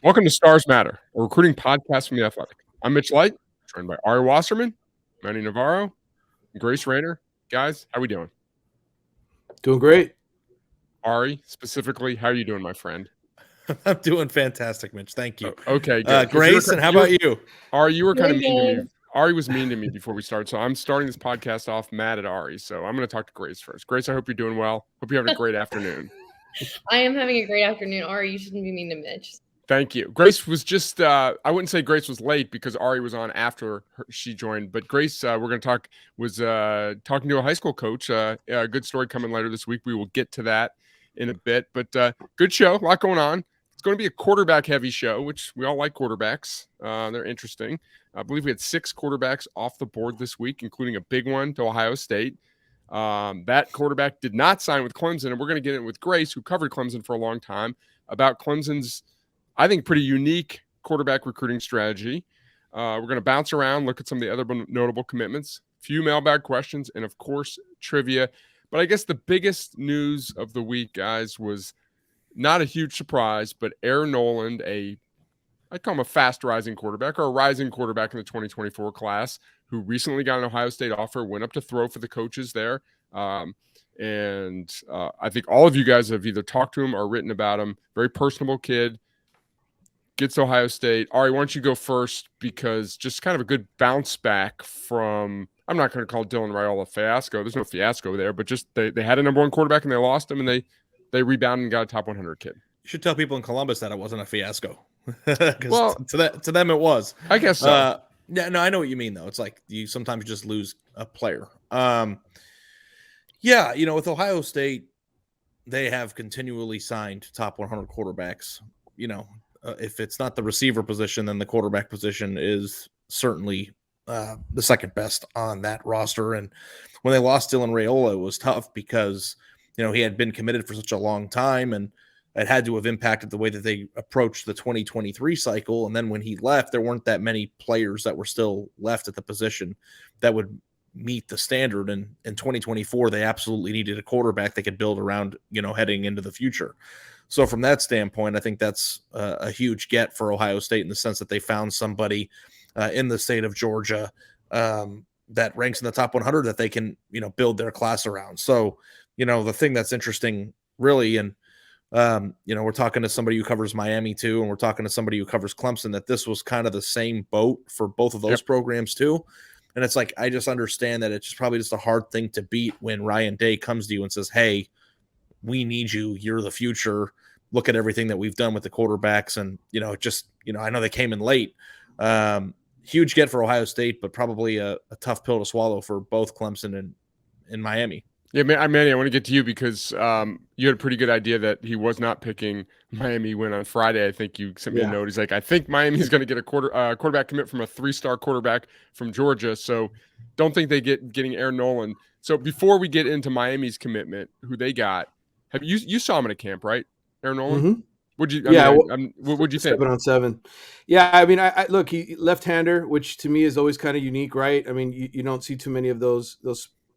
Welcome to Stars Matter, a recruiting podcast from The Athletic. I'm Mitch Light, joined by Ari Wasserman, Manny Navarro, and Grace Rayner. Guys, how we doing? Doing great. Ari, specifically, how are you doing, my friend? I'm doing fantastic, Mitch. Thank you. Okay, good. Grace, and how about you? Ari, you were kind of Really mean to good. me. Ari was mean to me before we started, so I'm starting this podcast off mad at Ari. So I'm going to talk to Grace first. Grace, I hope you're doing well. Hope you're having a great afternoon. I am having a great afternoon. Ari, you shouldn't be mean to Mitch. Thank you. Grace was just, I wouldn't say Grace was late because Ari was on after she joined, but Grace, we're going to talk, was talking to a high school coach. A good story coming later this week. We will get to that in a bit, but good show, a lot going on. It's going to be a quarterback heavy show, which we all like quarterbacks. They're interesting. I believe we had 6 quarterbacks off the board this week, including a big one to Ohio State. That quarterback did not sign with Clemson, and we're going to get in with Grace, who covered Clemson for a long time, about Clemson's, I think, pretty unique quarterback recruiting strategy. We're going to bounce around, look at some of the other notable commitments, a few mailbag questions, and, of course, trivia. But I guess the biggest news of the week, guys, was not a huge surprise, but Air Noland, I'd call him a fast-rising quarterback or a rising quarterback in the 2024 class, who recently got an Ohio State offer, went up to throw for the coaches there. I think all of you guys have either talked to him or written about him. Very personable kid. Gets to Ohio State. Ari, why don't you go first, because just kind of a good bounce back from, I'm not going to call Dylan Raiola a fiasco. There's no fiasco there, but just they had a number one quarterback and they lost him, and they rebounded and got a top 100 kid. You should tell people in Columbus that it wasn't a fiasco. Well, to them it was. I guess so. Yeah, no, I know what you mean though. It's like you sometimes just lose a player. Yeah, with Ohio State, they have continually signed top 100 quarterbacks. If it's not the receiver position, then the quarterback position is certainly the second best on that roster. And when they lost Dylan Raiola, it was tough because, he had been committed for such a long time, and it had to have impacted the way that they approached the 2023 cycle. And then when he left, there weren't that many players that were still left at the position that would meet the standard. And in 2024, they absolutely needed a quarterback they could build around, heading into the future. So from that standpoint, I think that's a huge get for Ohio State in the sense that they found somebody in the state of Georgia that ranks in the top 100 that they can, build their class around. So, the thing that's interesting really, and, we're talking to somebody who covers Miami too, and we're talking to somebody who covers Clemson, that this was kind of the same boat for both of those programs too. And it's like, I just understand that it's probably just a hard thing to beat when Ryan Day comes to you and says, hey, we need you. You're the future. Look at everything that we've done with the quarterbacks. And, I know they came in late. Huge get for Ohio State, but probably a tough pill to swallow for both Clemson and Miami. Yeah, Manny, I want to get to you because you had a pretty good idea that he was not picking Miami win on Friday. I think you sent me a note. He's like, I think Miami's going to get a quarterback commit from a 3-star quarterback from Georgia. So don't think they getting Air Noland. So before we get into Miami's commitment, who they got, have you saw him in a camp, right? Air Noland? Mm-hmm. What'd you think? 7-on-7. Yeah, I mean, I look, he left-hander, which to me is always kind of unique, right? I mean, you don't see too many of those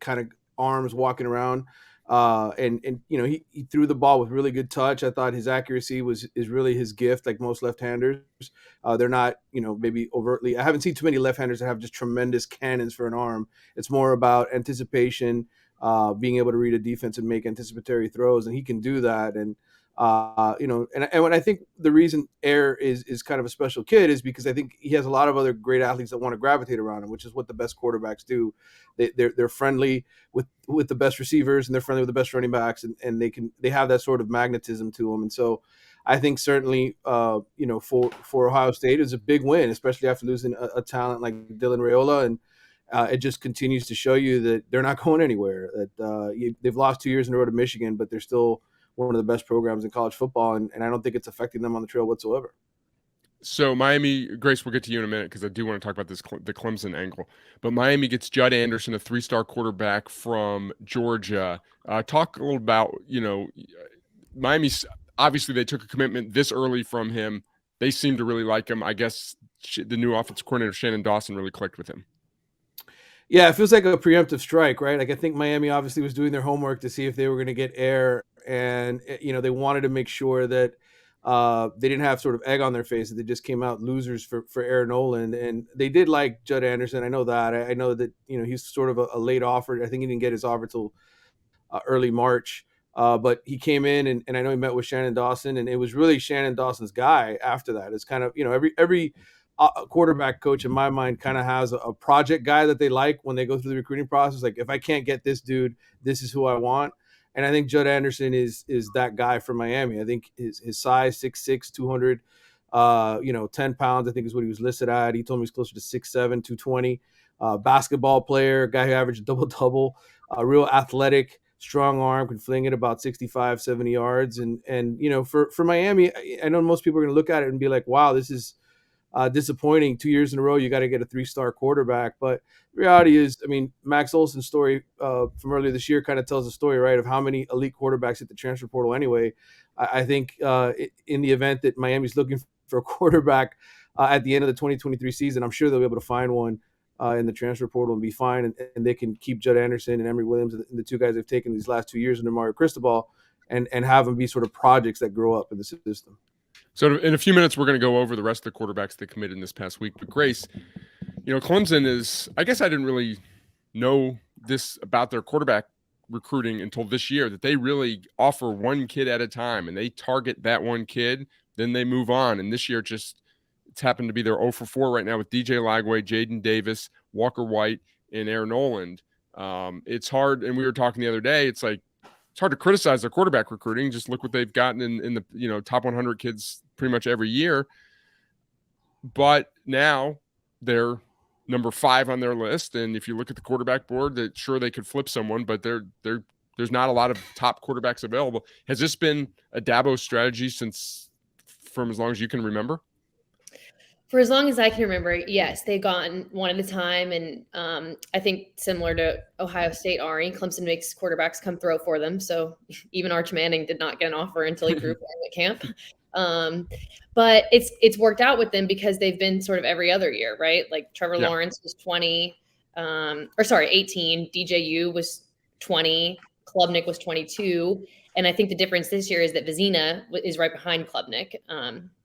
kind of arms walking around. And he threw the ball with really good touch. I thought his accuracy is really his gift, like most left-handers. They're not, maybe overtly. I haven't seen too many left-handers that have just tremendous cannons for an arm. It's more about anticipation, being able to read a defense and make anticipatory throws, and he can do that. And and when I think the reason Air is kind of a special kid is because I think he has a lot of other great athletes that want to gravitate around him, which is what the best quarterbacks do. They're friendly with the best receivers, and they're friendly with the best running backs, and they have that sort of magnetism to them. And so I think certainly for Ohio State is a big win, especially after losing a talent like Dylan Raiola, and it just continues to show you that they're not going anywhere. That they've lost 2 years in a row to Michigan, but they're still one of the best programs in college football, and I don't think it's affecting them on the trail whatsoever. So Miami, Grace, we'll get to you in a minute because I do want to talk about the Clemson angle. But Miami gets Judd Anderson, a 3-star quarterback from Georgia. Talk a little about, Miami's, obviously they took a commitment this early from him. They seem to really like him. I guess the new offensive coordinator, Shannon Dawson, really clicked with him. Yeah, it feels like a preemptive strike, right? Like I think Miami obviously was doing their homework to see if they were going to get Air, and they wanted to make sure that they didn't have sort of egg on their face. They just came out losers for Air Noland, and they did like Judd Anderson. I know that. I know that he's sort of a late offer. I think he didn't get his offer till early March. But he came in, and I know he met with Shannon Dawson, and it was really Shannon Dawson's guy after that. It's kind of, every quarterback coach in my mind kind of has a project guy that they like when they go through the recruiting process. Like, if I can't get this dude, this is who I want. And I think Judd Anderson is that guy from Miami. I think his size, 6'6", 200, 10 pounds, I think is what he was listed at. He told me he's closer to 6'7", 220. Basketball player, guy who averaged double-double, real athletic, strong arm, can fling it about 65, 70 yards. And for Miami, I know most people are going to look at it and be like, wow, this is disappointing. 2 years in a row, you got to get a 3-star quarterback. But the reality is, I mean, Max Olson's story from earlier this year kind of tells the story, right, of how many elite quarterbacks hit the transfer portal anyway. I think in the event that Miami's looking for a quarterback at the end of the 2023 season, I'm sure they'll be able to find one in the transfer portal and be fine, and they can keep Judd Anderson and Emory Williams, and the two guys they've taken these last 2 years under Mario Cristobal, and have them be sort of projects that grow up in the system. So in a few minutes, we're going to go over the rest of the quarterbacks that committed in this past week. But Grace, Clemson is, I guess I didn't really know this about their quarterback recruiting until this year, that they really offer one kid at a time, and they target that one kid, then they move on. And this year it's happened to be their 0 for 4 right now with DJ Lagway, Jaden Davis, Walker White, and Air Noland. It's hard, and we were talking the other day, it's like, it's hard to criticize their quarterback recruiting. Just look what they've gotten in the top 100 kids pretty much every year. But now they're number 5 on their list, and if you look at the quarterback board, that sure they could flip someone, but there's not a lot of top quarterbacks available. Has this been a Dabo strategy from as long as you can remember? For as long as I can remember, yes, they've gone one at a time. And I think similar to Ohio State, Clemson makes quarterbacks come throw for them. So even Arch Manning did not get an offer until he grew at camp. But it's worked out with them because they've been sort of every other year, right? Like Trevor Lawrence was 18. DJU was 20. Klubnik was 22. And I think the difference this year is that Vizina is right behind Klubnik.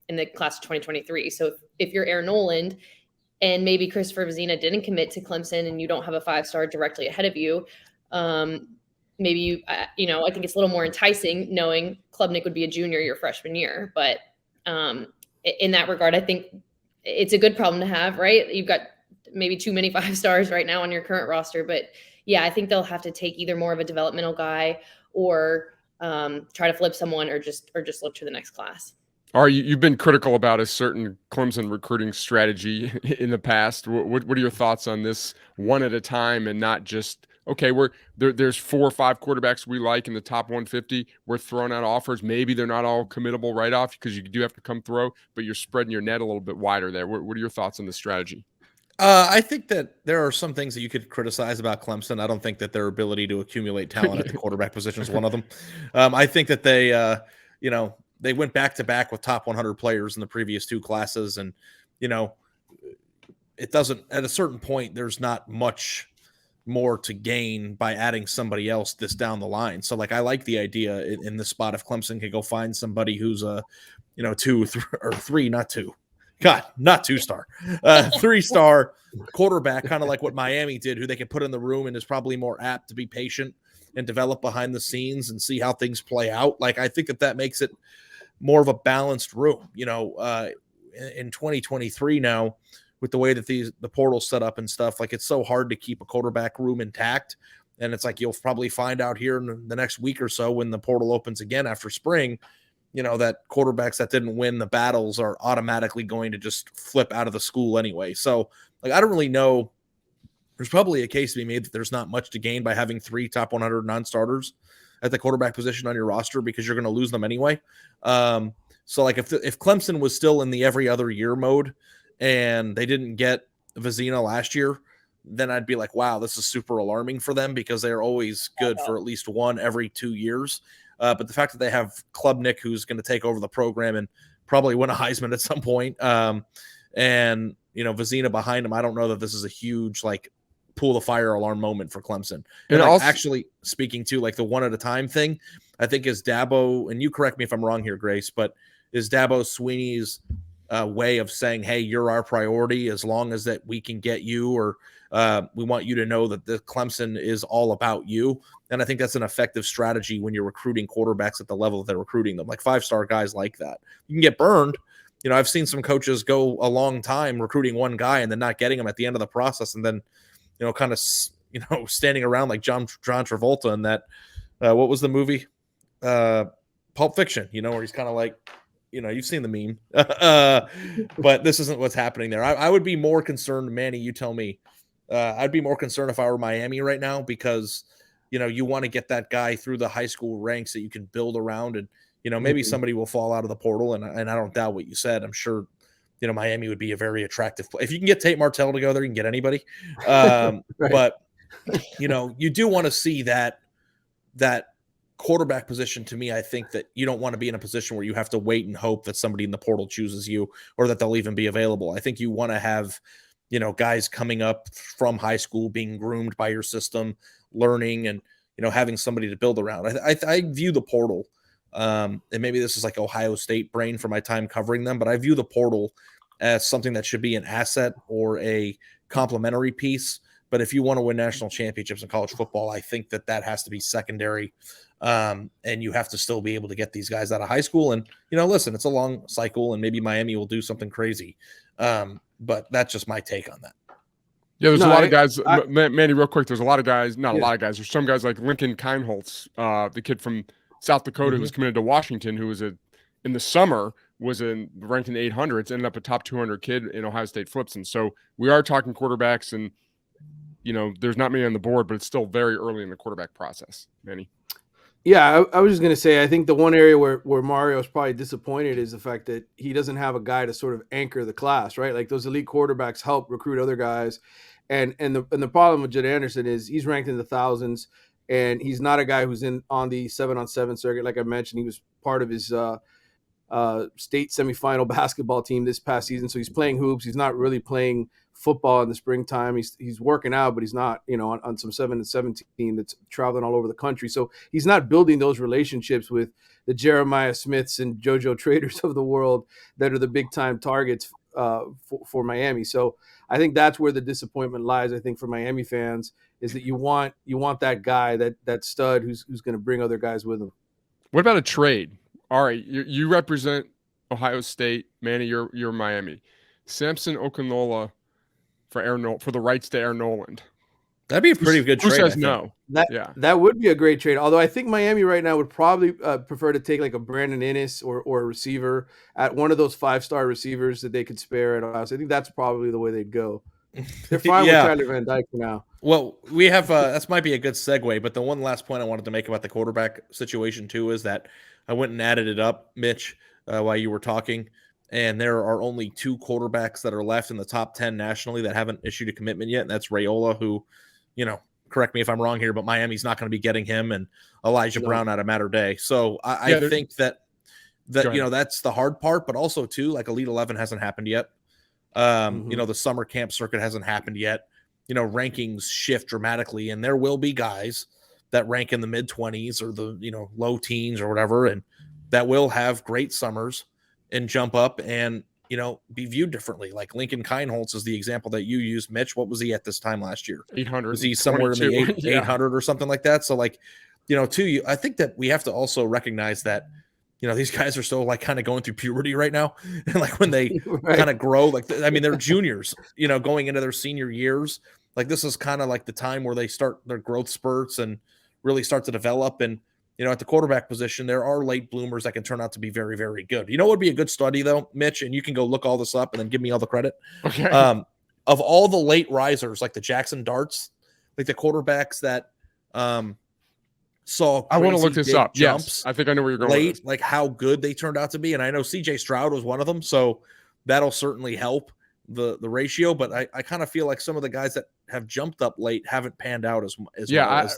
In the class of 2023. So if you're Air Noland and maybe Christopher Vizina didn't commit to Clemson and you don't have a 5-star directly ahead of you, maybe I think it's a little more enticing knowing Klubnik would be a junior your freshman year. But in that regard, I think it's a good problem to have, right? You've got maybe too many 5-stars right now on your current roster. But yeah, I think they'll have to take either more of a developmental guy or try to flip someone or just look to the next class. You've been critical about a certain Clemson recruiting strategy in the past. What are your thoughts on this one at a time and not just, okay, there's 4 or 5 quarterbacks we like in the top 150. We're throwing out offers. Maybe they're not all committable right off because you do have to come throw, but you're spreading your net a little bit wider there. What are your thoughts on the strategy? I think that there are some things that you could criticize about Clemson. I don't think that their ability to accumulate talent at the quarterback position is one of them. I think that they went back-to-back with top 100 players in the previous 2 classes. And, it doesn't, at a certain point, there's not much more to gain by adding somebody else this down the line. So I like the idea in this spot if Clemson could go find somebody who's a, 3-star quarterback, kind of like what Miami did, who they could put in the room and is probably more apt to be patient and develop behind the scenes and see how things play out. I think that makes it more of a balanced room, in 2023 now, with the way that the portal's set up and stuff. It's so hard to keep a quarterback room intact. And it's you'll probably find out here in the next week or so when the portal opens again after spring, that quarterbacks that didn't win the battles are automatically going to just flip out of the school anyway. So I don't really know. There's probably a case to be made that there's not much to gain by having 3 top 100 non-starters at the quarterback position on your roster because you're going to lose them anyway. So if Clemson was still in the every other year mode and they didn't get Vizina last year, then I'd be like, wow, this is super alarming for them because they're always good for at least one every 2 years. But the fact that they have Klubnik, who's going to take over the program and probably win a Heisman at some point, and Vizina behind him, I don't know that this is a huge pull the fire alarm moment for Clemson. And also, actually speaking to the one at a time thing, I think is Dabo, and you correct me if I'm wrong here, Grace, but is Dabo Sweeney's way of saying, hey, you're our priority as long as that we can get you, or we want you to know that the Clemson is all about you. And I think that's an effective strategy when you're recruiting quarterbacks at the level that they're recruiting them, like 5-star guys like that. You can get burned. You know, I've seen some coaches go a long time recruiting one guy and then not getting him at the end of the process, and then, you know, kind of, you know, standing around like John Travolta in that, what was the movie? Pulp Fiction, you know, where he's kind of like, you know, you've seen the meme, but this isn't what's happening there. I would be more concerned, Manny, you tell me. I'd be more concerned if I were Miami right now, because, you know, you want to get that guy through the high school ranks that you can build around, and, you know, maybe somebody will fall out of the portal, and I don't doubt what you said. I'm sure, you know, Miami would be a very attractive play. If you can get Tate Martell to go there, you can get anybody. Right. But, you know, you do want to see that quarterback position. To me, I think that you don't want to be in a position where you have to wait and hope that somebody in the portal chooses you, or that they'll even be available. I think you want to have, you know, guys coming up from high school, being groomed by your system, learning, and, you know, having somebody to build around. I view the portal, and maybe this is like Ohio State brain for my time covering them, but I view the portal as something that should be an asset or a complementary piece. But if you want to win national championships in college football, I think that has to be secondary. And you have to still be able to get these guys out of high school. And, you know, listen, it's a long cycle, and maybe Miami will do something crazy. But that's just my take on that. Yeah, there's a lot of guys. Manny, real quick, there's a lot of guys, not a lot of guys. There's some guys like Lincoln Kienholz, the kid from South Dakota who's committed to Washington, who was in the summer was ranked in the 800s, ended up a top 200 kid in Ohio State flips. And so we are talking quarterbacks, and, you know, there's not many on the board, but it's still very early in the quarterback process. Manny. Yeah, I was just going to say, I think the one area where Mario is probably disappointed is the fact that he doesn't have a guy to sort of anchor the class, right? Like, those elite quarterbacks help recruit other guys. And the problem with Jed Anderson is he's ranked in the thousands, and he's not a guy who's on the 7-on-7 circuit. Like I mentioned, he was part of his state semifinal basketball team this past season. So he's playing hoops. He's not really playing football in the springtime. He's working out, but he's not, you know, on some 7-17 that's traveling all over the country. So he's not building those relationships with the Jeremiah Smiths and JoJo Traders of the world that are the big time targets for Miami. So I think that's where the disappointment lies. I think for Miami fans is that you want that guy, that stud who's going to bring other guys with him. What about a trade? All right, you represent Ohio State, Manny. You're Miami. Samson Okunola for the rights to Air Noland. That'd be a pretty good trade. Who says no? That would be a great trade. Although I think Miami right now would probably prefer to take like a Brandon Inniss or a receiver at one of those 5-star receivers that they could spare at Ohio State. I think that's probably the way they'd go. They're fine with Tyler Van Dyke for now. Well, we have that might be a good segue, but the one last point I wanted to make about the quarterback situation too is that I went and added it up, Mitch, while you were talking, and there are only 2 quarterbacks that are left in the top 10 nationally that haven't issued a commitment yet, and that's Raiola, who, you know, correct me if I'm wrong here, but Miami's not going to be getting him, and Elijah Brown out of Mater Dei. So I think that you know, that's the hard part, but also too, like, Elite 11 hasn't happened yet. You know, the summer camp circuit hasn't happened yet. You know, rankings shift dramatically, and there will be guys that rank in the mid-20s or the, you know, low teens or whatever, and that will have great summers and jump up and, you know, be viewed differently. Like Lincoln Kienholz is the example that you used, Mitch. What was he at this time last year? 800. Was he somewhere in the 800 or something like that? So, like, you know, I think that we have to also recognize that, you know, these guys are still like kind of going through puberty right now. And like when they kind of grow, like, I mean, they're juniors, you know, going into their senior years. Like, this is kind of like the time where they start their growth spurts and really start to develop. And, you know, at the quarterback position, there are late bloomers that can turn out to be very, very good. You know what would be a good study, though, Mitch? And you can go look all this up and then give me all the credit. Okay. Of all the late risers, like the Jackson Darts, like the quarterbacks that saw I want to look this up. Jumps, yes, I think I know where you're going late, with this. like how good they turned out to be. And I know CJ Stroud was one of them, so that'll certainly help the ratio. But I kind of feel like some of the guys that have jumped up late haven't panned out as well as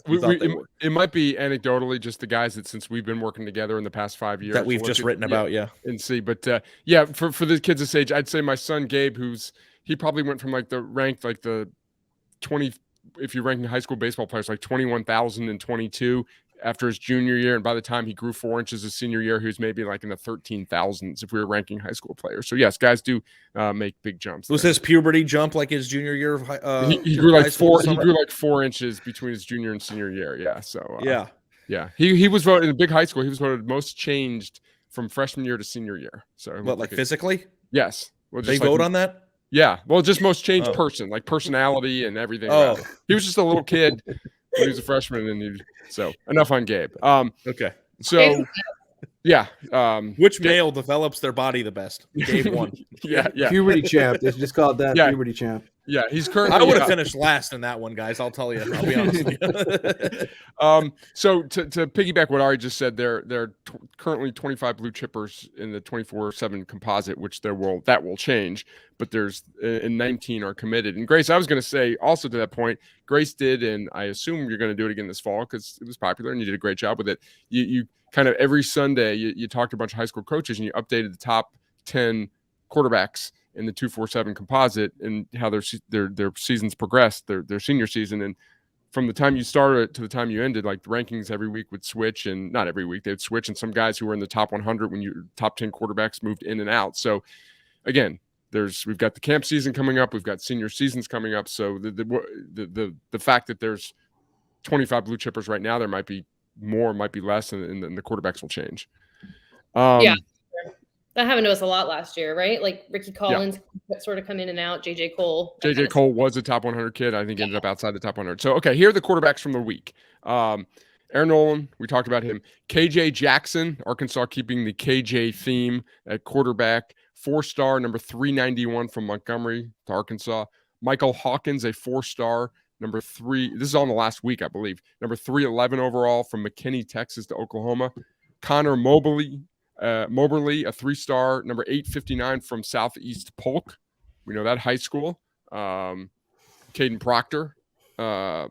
we thought they would. It might be anecdotally just the guys that, since we've been working together in the past 5 years, that we've just written about, and see. But for the kids this age, I'd say my son Gabe, he probably went from like the ranked like the 20. If you're ranking high school baseball players, like 21,022, after his junior year, and by the time he grew 4 inches his senior year, he was maybe like in the 13,000s if we were ranking high school players. So yes, guys do make big jumps. Was there. his puberty jump like his junior year of he grew like high school? He grew like 4 inches between his junior and senior year. Yeah. So yeah. He was voted in big high school. He was voted most changed from freshman year to senior year. So What, like physically? Yes. Well, they vote on that? Yeah. Well, just most changed person, like personality and everything. Oh, he was just a little kid when he was a freshman, and so enough on Gabe. Okay. So yeah. Which male develops their body the best? Gabe won. Yeah. Puberty champ. They just call it that. Yeah. Puberty champ. Yeah, he's currently. I would have finished last in that one, guys. I'll tell you. I'll be honest with you. So to piggyback what Ari just said, there are currently 25 blue chippers in the 24/7 composite, which that will change. But there's 19 are committed. And Grace, I was going to say also to that point, Grace did, and I assume you're going to do it again this fall because it was popular and you did a great job with it. You kind of every Sunday you talked to a bunch of high school coaches and you updated the top 10 quarterbacks in the 247 composite and how their seasons progressed, their senior season. And from the time you started to the time you ended, like the rankings every week would switch, and not every week, they'd switch. And some guys who were in the top 100 when your top 10 quarterbacks moved in and out. So again, we've got the camp season coming up. We've got senior seasons coming up. So the fact that there's 25 blue chippers right now, there might be more, might be less, and the quarterbacks will change. Yeah. That happened to us a lot last year, right? Like Ricky Collins sort of come in and out. JJ Cole. JJ Cole was a top 100 kid. I think ended up outside the top 100. So, okay, here are the quarterbacks from the week. Air Noland, we talked about him. KJ Jackson, Arkansas keeping the KJ theme at quarterback. 4-star, number 391 from Montgomery to Arkansas. Michael Hawkins, a 4-star, number 3. This is on the last week, I believe. Number 311 overall from McKinney, Texas to Oklahoma. Connor Mobley, a 3-star, number 859 from Southeast Polk. We know that high school. Caden Proctor at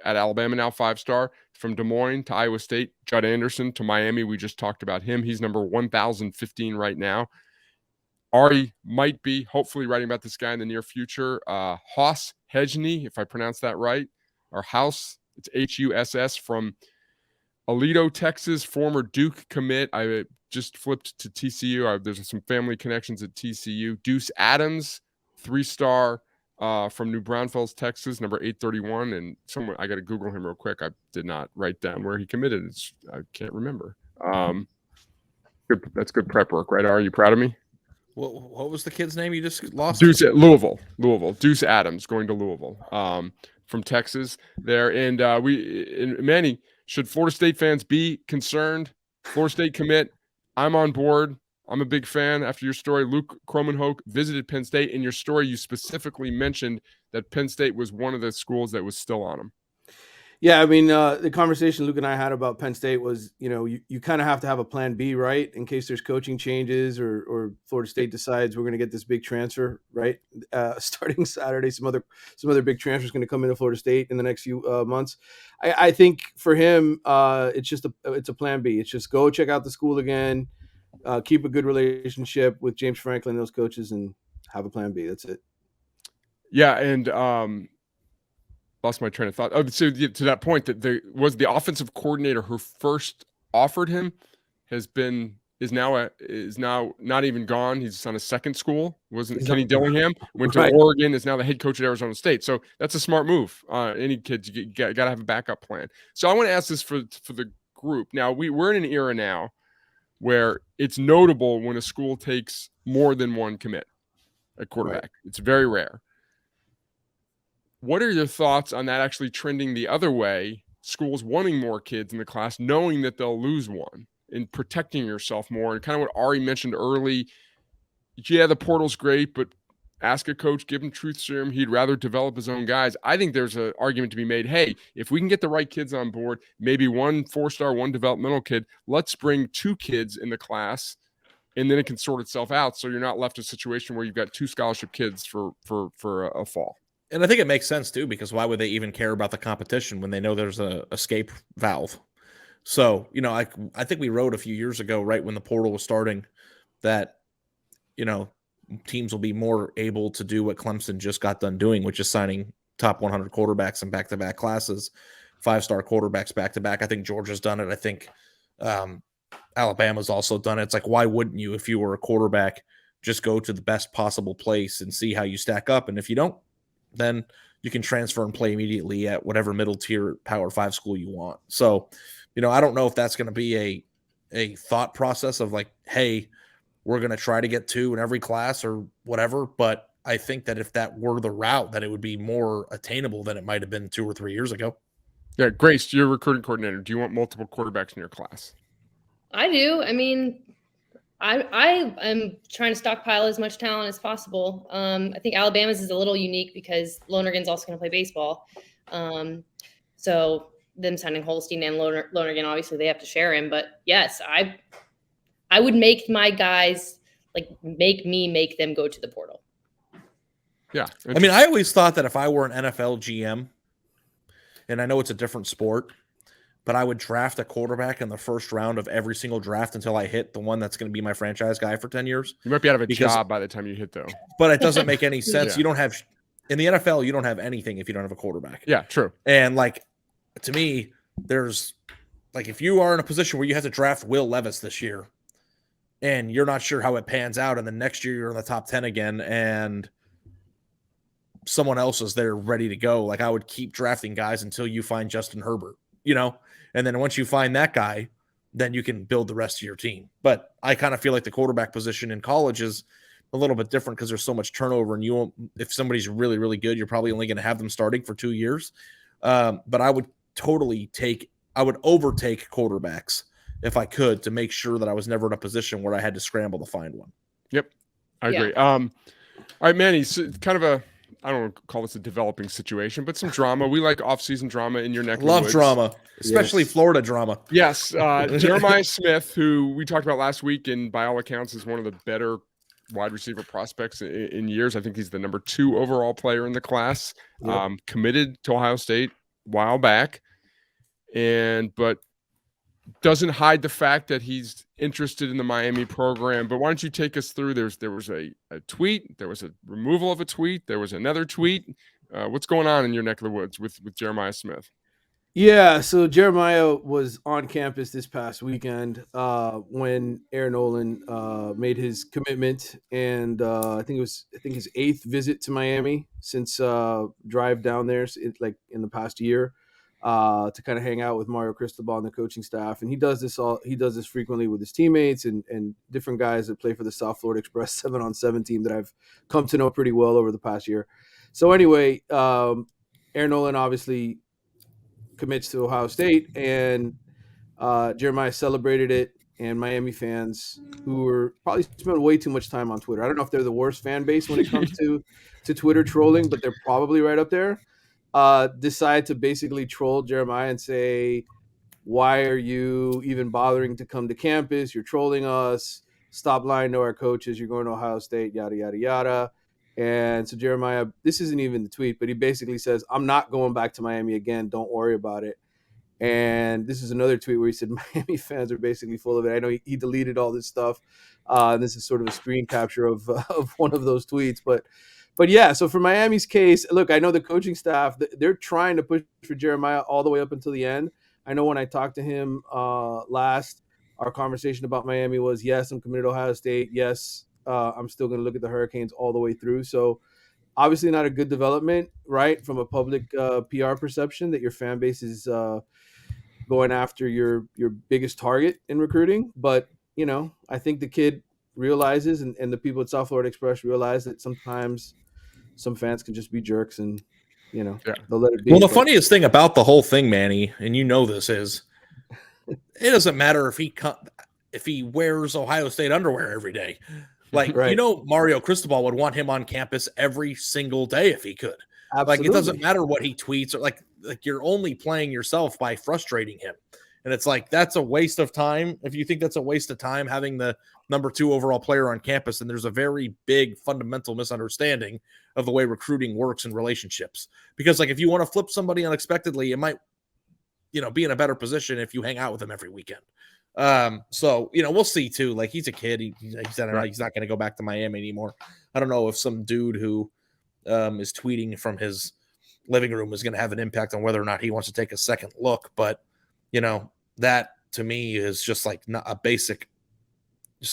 Alabama, now 5-star. From Des Moines to Iowa State. Judd Anderson to Miami. We just talked about him. He's number 1015 right now. Ari might be hopefully writing about this guy in the near future. Haas Hejny, if I pronounce that right, or House, it's Huss from Aledo, Texas, former Duke commit. I just flipped to TCU. There's some family connections at TCU. Deuce Adams, 3-star from New Braunfels, Texas, number 831. And someone, I got to Google him real quick. I did not write down where he committed. I can't remember. That's good prep work, right? Are you proud of me? What was the kid's name you just lost? Louisville. Deuce Adams going to Louisville from Texas there. And Manny, should Florida State fans be concerned? Florida State commit. I'm on board. I'm a big fan. After your story, Luke Kromenhoek visited Penn State. In your story, you specifically mentioned that Penn State was one of the schools that was still on him. Yeah, I mean, the conversation Luke and I had about Penn State was, you kind of have to have a plan B, right? In case there's coaching changes or Florida State decides we're going to get this big transfer, right? Starting Saturday, some other big transfer is going to come into Florida State in the next few months. I think for him, it's a plan B. It's just go check out the school again, keep a good relationship with James Franklin and those coaches, and have a plan B. That's it. Yeah, and lost my train of thought. So to that point, that the offensive coordinator who first offered him is now not even gone. He's on a second school. Kenny Dillingham went to Oregon, is now the head coach at Arizona State. So that's a smart move. Any kids, you got to have a backup plan. So I want to ask this for the group. Now we're in an era now where it's notable when a school takes more than one commit at quarterback. Right. It's very rare. What are your thoughts on that actually trending the other way? Schools wanting more kids in the class, knowing that they'll lose one, and protecting yourself more. And kind of what Ari mentioned early. Yeah, the portal's great, but ask a coach, give him truth serum. He'd rather develop his own guys. I think there's an argument to be made. Hey, if we can get the right kids on board, maybe one 4-star, one developmental kid, let's bring 2 kids in the class, and then it can sort itself out. So you're not left in a situation where you've got 2 scholarship kids for a fall. And I think it makes sense too, because why would they even care about the competition when they know there's a escape valve? So, I think we wrote a few years ago, right when the portal was starting, that, teams will be more able to do what Clemson just got done doing, which is signing top 100 quarterbacks in back-to-back classes. 5-star quarterbacks back to back. I think Georgia's done it. I think Alabama's also done it. It's like, why wouldn't you, if you were a quarterback, just go to the best possible place and see how you stack up? And if you don't, then you can transfer and play immediately at whatever middle tier Power 5 school you want. So, I don't know if that's going to be a thought process of like, hey, we're going to try to get 2 in every class or whatever. But I think that if that were the route, that it would be more attainable than it might have been 2 or 3 years ago. Yeah, Grace, you're a recruiting coordinator. Do you want multiple quarterbacks in your class? I do. I mean, I am trying to stockpile as much talent as possible. I think Alabama's is a little unique because Lonergan's also going to play baseball. So them signing Holstein and Lonergan, obviously they have to share him. But yes, I would make my guys make them go to the portal. Yeah. I mean, I always thought that if I were an NFL GM, and I know it's a different sport, but I would draft a quarterback in the first round of every single draft until I hit the one that's going to be my franchise guy for 10 years. You might be out of a job by the time you hit, though. But it doesn't make any sense. Yeah. You don't have – in the NFL, you don't have anything if you don't have a quarterback. Yeah, true. And, like, to me, there's – like, if you are in a position where you have to draft Will Levis this year and you're not sure how it pans out, and then next year you're in the top 10 again and someone else is there ready to go, like, I would keep drafting guys until you find Justin Herbert, And then once you find that guy, then you can build the rest of your team. But I kind of feel like the quarterback position in college is a little bit different because there's so much turnover, and if somebody's really, really good, you're probably only going to have them starting for 2 years. But I would overtake quarterbacks if I could, to make sure that I was never in a position where I had to scramble to find one. Yep. I agree. All right, Manny, so kind of I don't want to call this a developing situation, but some drama. We like off-season drama in your neck of the woods. Love drama, especially Florida drama. Yes. Jeremiah Smith, who we talked about last week, and by all accounts is one of the better wide receiver prospects in years. I think he's the number 2 overall player in the class. Yep. Committed to Ohio State a while back, but doesn't hide the fact that he's interested in the Miami program. But why don't you take us through? There was a tweet, there was a removal of a tweet, there was another tweet. What's going on in your neck of the woods with Jeremiah Smith? Yeah, so Jeremiah was on campus this past weekend when Air Noland made his commitment, and I think his 8th visit to Miami since drive down there, in the past year, to kind of hang out with Mario Cristobal and the coaching staff. And he does this frequently with his teammates and different guys that play for the South Florida Express 7-on-7 team that I've come to know pretty well over the past year. So anyway, Air Noland obviously commits to Ohio State, and Jeremiah celebrated it, and Miami fans, who were probably spent way too much time on Twitter. I don't know if they're the worst fan base when it comes to Twitter trolling, but they're probably right up there. Decide to basically troll Jeremiah and say, why are you even bothering to come to campus? You're trolling us. Stop lying to our coaches. You're going to Ohio State, yada, yada, yada. And so Jeremiah, this isn't even the tweet, but he basically says, I'm not going back to Miami again. Don't worry about it. And this is another tweet where he said Miami fans are basically full of it. I know he deleted all this stuff. This is sort of a screen capture of one of those tweets. But yeah, so for Miami's case, look, I know the coaching staff, they're trying to push for Jeremiah all the way up until the end. I know when I talked to him last, our conversation about Miami was, yes, I'm committed to Ohio State. Yes, I'm still going to look at the Hurricanes all the way through. So obviously not a good development, right, from a public PR perception that your fan base is going after your biggest target in recruiting. But, I think the kid realizes, and the people at South Florida Express realize, that sometimes some fans can just be jerks, and they'll let it be. Well, the funniest thing about the whole thing, Manny, and this is, it doesn't matter if he wears Ohio State underwear every day. Like, right. Mario Cristobal would want him on campus every single day if he could. Absolutely. Like, it doesn't matter what he tweets, or like you're only playing yourself by frustrating him. And it's like, that's a waste of time. If you think that's a waste of time, having the number 2 overall player on campus, and there's a very big fundamental misunderstanding of the way recruiting works in relationships. Because, like, if you want to flip somebody unexpectedly, it might, be in a better position if you hang out with them every weekend. So, we'll see too. Like, he's a kid. He said, he's not going to go back to Miami anymore. I don't know if some dude who is tweeting from his living room is going to have an impact on whether or not he wants to take a second look. But, that to me is just like not a basic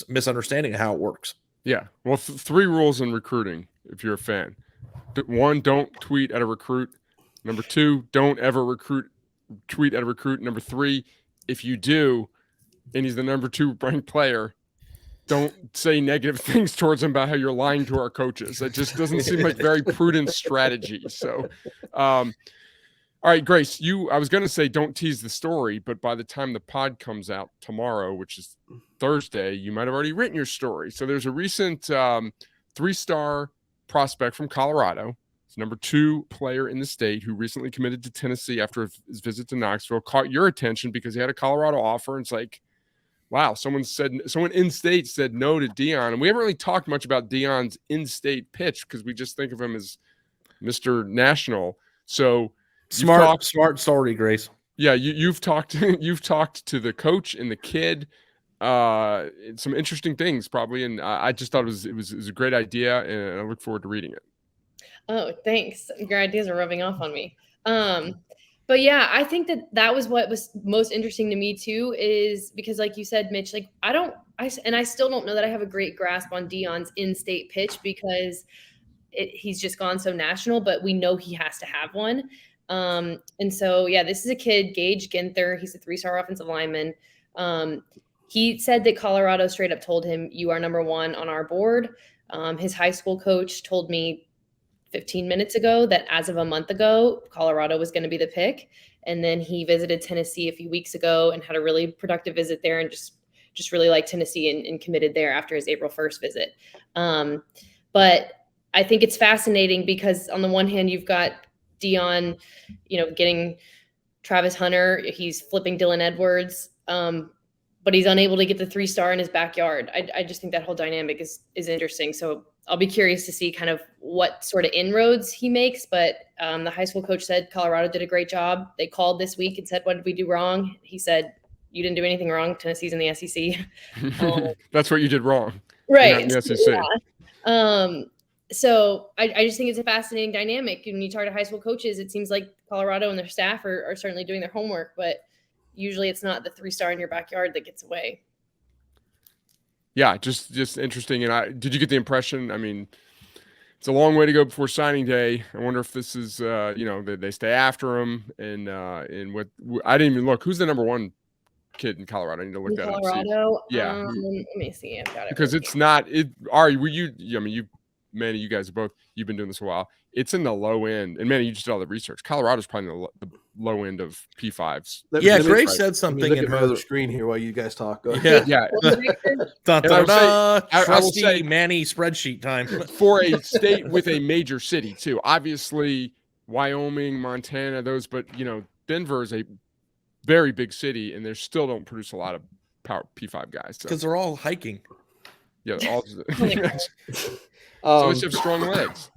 misunderstanding of how it works. Yeah. Well, 3 rules in recruiting, if you're a fan. 1, don't tweet at a recruit. Number 2, don't ever tweet at a recruit. Number 3, if you do, and he's the number 2 ranked player, don't say negative things towards him about how you're lying to our coaches. That just doesn't seem like very prudent strategy. So, all right, Grace, I was going to say don't tease the story, but by the time the pod comes out tomorrow, which is Thursday, you might have already written your story. So there's a recent 3-star prospect from Colorado. It's number 2 player in the state who recently committed to Tennessee after his visit to Knoxville, caught your attention because he had a Colorado offer. And it's like, wow, someone in-state said no to Deion. And we haven't really talked much about Deion's in-state pitch because we just think of him as Mr. National. So smart story, Grace. Yeah, you've talked to the coach and the kid. Some interesting things probably, and I just thought it was a great idea, and I look forward to reading it. Oh, thanks. Your ideas are rubbing off on me. But yeah, I think that was what was most interesting to me too, is because like you said, Mitch, like I still don't know that I have a great grasp on Deion's in-state pitch because he's just gone so national, but we know he has to have one. And so, yeah, this is a kid, Gage Ginther. He's a 3-star offensive lineman. He said that Colorado straight up told him, you are number 1 on our board. His high school coach told me 15 minutes ago that as of a month ago, Colorado was going to be the pick. And then he visited Tennessee a few weeks ago and had a really productive visit there and just really liked Tennessee and committed there after his April 1st visit. But I think it's fascinating because on the one hand, you've got Deion, getting Travis Hunter, he's flipping Dylan Edwards, but he's unable to get the 3-star in his backyard. I just think that whole dynamic is interesting. So I'll be curious to see kind of what sort of inroads he makes. But the high school coach said Colorado did a great job. They called this week and said, what did we do wrong? He said, you didn't do anything wrong. Tennessee's in the SEC. That's what you did wrong. Right. In the SEC. Yeah. So I just think it's a fascinating dynamic. When you talk to high school coaches, it seems like Colorado and their staff are certainly doing their homework, but usually it's not the 3-star in your backyard that gets away. Yeah, just interesting. And did you get the impression? I mean, it's a long way to go before signing day. I wonder if this is, they stay after him and what I didn't even look. Who's the number 1 kid in Colorado? I need to look that up. Colorado. Yeah. Let me see. I've got it. Because it's not. Ari, Manny, you guys you've been doing this a while. It's in the low end. And Manny, you just did all the research. Colorado's probably the low end of P5s. Grace said something in my other screen here while you guys talk. Yeah. Trusty Manny spreadsheet time. For a state with a major city, too. Obviously, Wyoming, Montana, those. But, Denver is a very big city, and they still don't produce a lot of power P5 guys. Because they're all hiking. Yeah, all. So they have strong legs.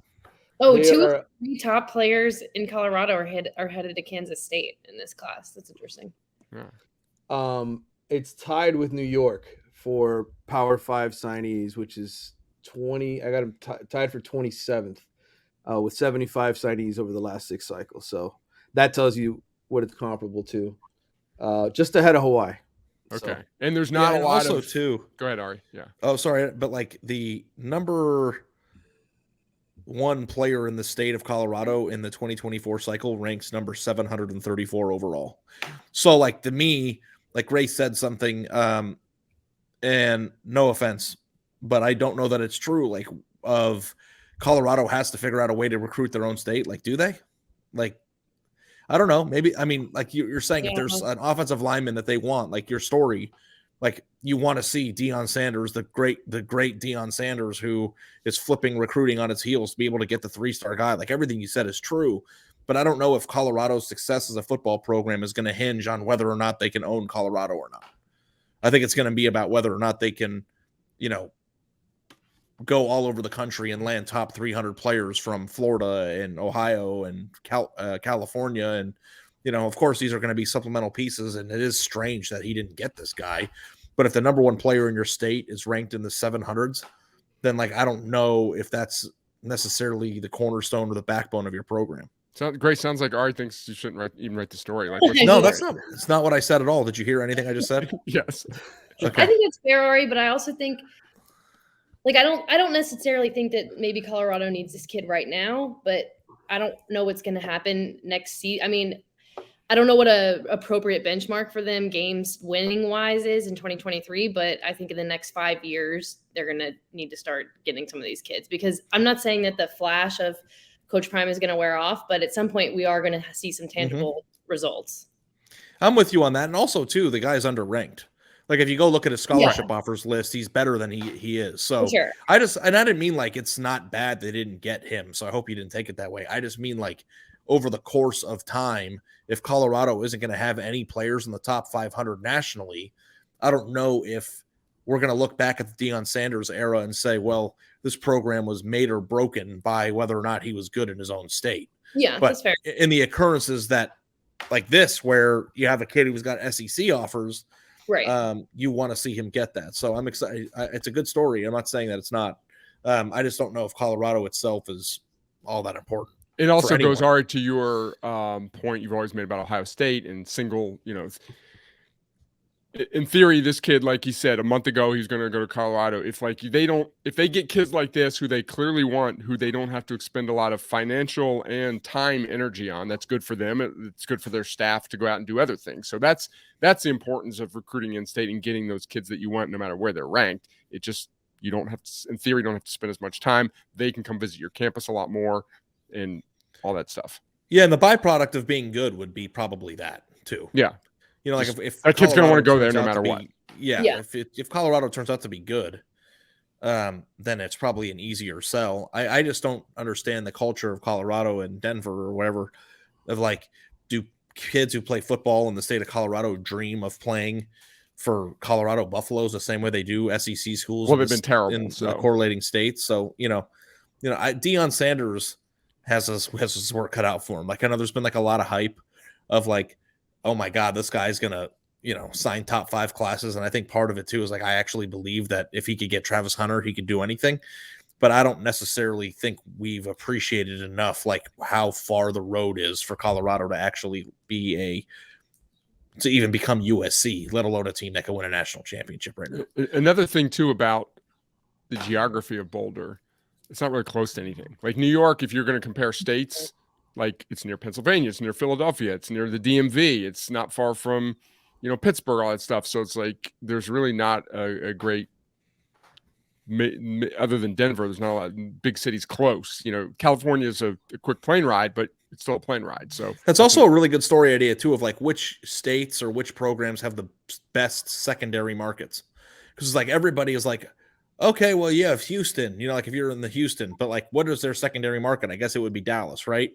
Oh, 2 of 3 top players in Colorado are headed to Kansas State in this class. That's interesting. Yeah. It's tied with New York for Power 5 signees, which is 20. I got him tied for 27th with 75 signees over the last 6 cycles. So that tells you what it's comparable to. Just ahead of Hawaii. Okay. So. And there's not a lot also of too. Go ahead, Ari. Yeah. Oh, sorry, but like the number 1 player in the state of Colorado in the 2024 cycle ranks number 734 overall. So like to me, like Ray said something, and no offense, but I don't know that it's true. Like of Colorado has to figure out a way to recruit their own state. Like, do they? Like, I don't know. Maybe, I mean, like you're saying, if there's an offensive lineman that they want, like your story, like you want to see Deion Sanders, the great Deion Sanders, who is flipping recruiting on its heels to be able to get the 3-star guy. Like everything you said is true, but I don't know if Colorado's success as a football program is going to hinge on whether or not they can own Colorado or not. I think it's going to be about whether or not they can, go all over the country and land top 300 players from Florida and Ohio and California. And, of course, these are going to be supplemental pieces. And it is strange that he didn't get this guy. But if the number 1 player in your state is ranked in the 700s, then I don't know if that's necessarily the cornerstone or the backbone of your program. Sounds like Ari thinks you shouldn't even write the story. Like, no, it's not what I said at all. Did you hear anything I just said? Yes. Okay. I think it's fair, Ari, but I also think, like, I don't necessarily think that maybe Colorado needs this kid right now, but I don't know what's going to happen next season. I mean, I don't know what a appropriate benchmark for them games winning wise is in 2023, but I think in the next 5 years, they're going to need to start getting some of these kids, because I'm not saying that the flash of Coach Prime is going to wear off, but at some point we are going to see some tangible results. I'm with you on that. And also too, the guy's underranked. Like if you go look at his scholarship offers list, he's better than he is. So sure. I didn't mean like it's not bad they didn't get him. So I hope you didn't take it that way. I just mean like over the course of time, if Colorado isn't going to have any players in the top 500 nationally, I don't know if we're going to look back at the Deion Sanders era and say, well, this program was made or broken by whether or not he was good in his own state. Yeah, but that's fair. In the occurrences that like this, where you have a kid who's got SEC offers, right? You want to see him get that. So I'm excited. It's a good story. I'm not saying that it's not. I just don't know if Colorado itself is all that important. It also goes, Ari, to your point you've always made about Ohio State and single, in theory, this kid, like he said a month ago, he's going to go to Colorado. If they get kids like this who they clearly want, who they don't have to expend a lot of financial and time energy on, that's good for them. It's good for their staff to go out and do other things. So that's the importance of recruiting in state and getting those kids that you want, no matter where they're ranked. It just, you don't have to, in theory, don't have to spend as much time. They can come visit your campus a lot more and all that stuff. Yeah, and the byproduct of being good would be probably that too. Yeah. Like if that kid's going to want to go there no matter what. Yeah. If Colorado turns out to be good, then it's probably an easier sell. I just don't understand the culture of Colorado and Denver or whatever of like, do kids who play football in the state of Colorado dream of playing for Colorado Buffaloes the same way they do SEC schools? Well, they've been terrible in the correlating states. So, Deion Sanders has his work cut out for him. Like, I know there's been like a lot of hype of like, oh my God, this guy's going to, sign top 5 classes. And I think part of it too is like, I actually believe that if he could get Travis Hunter, he could do anything. But I don't necessarily think we've appreciated enough, like how far the road is for Colorado to actually to even become USC, let alone a team that can win a national championship right now. Another thing too about the geography of Boulder, it's not really close to anything. Like New York, if you're going to compare states, like it's near Pennsylvania, it's near Philadelphia, it's near the DMV, it's not far from, Pittsburgh, all that stuff. So it's like there's really not a great, other than Denver, there's not a lot of big cities close. California is a quick plane ride, but it's still a plane ride. So that's also a really good story idea too, of like which states or which programs have the best secondary markets. Because it's like everybody is like, okay, well, you have Houston, like if you're in the Houston, but like what is their secondary market? I guess it would be Dallas, right?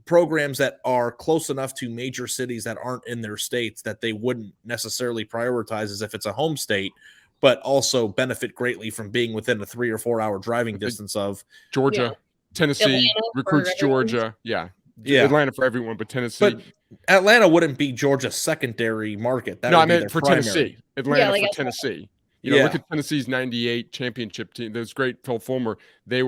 Programs that are close enough to major cities that aren't in their states that they wouldn't necessarily prioritize as if it's a home state, but also benefit greatly from being within a 3 or 4 hour driving distance of Georgia, Tennessee, Atlanta recruits Georgia. Yeah. Atlanta for everyone, but Tennessee. But Atlanta wouldn't be Georgia's secondary market. I meant for primary. Tennessee. Atlanta for Tennessee. Look at Tennessee's 98 championship team. Those great Phil Fulmer. They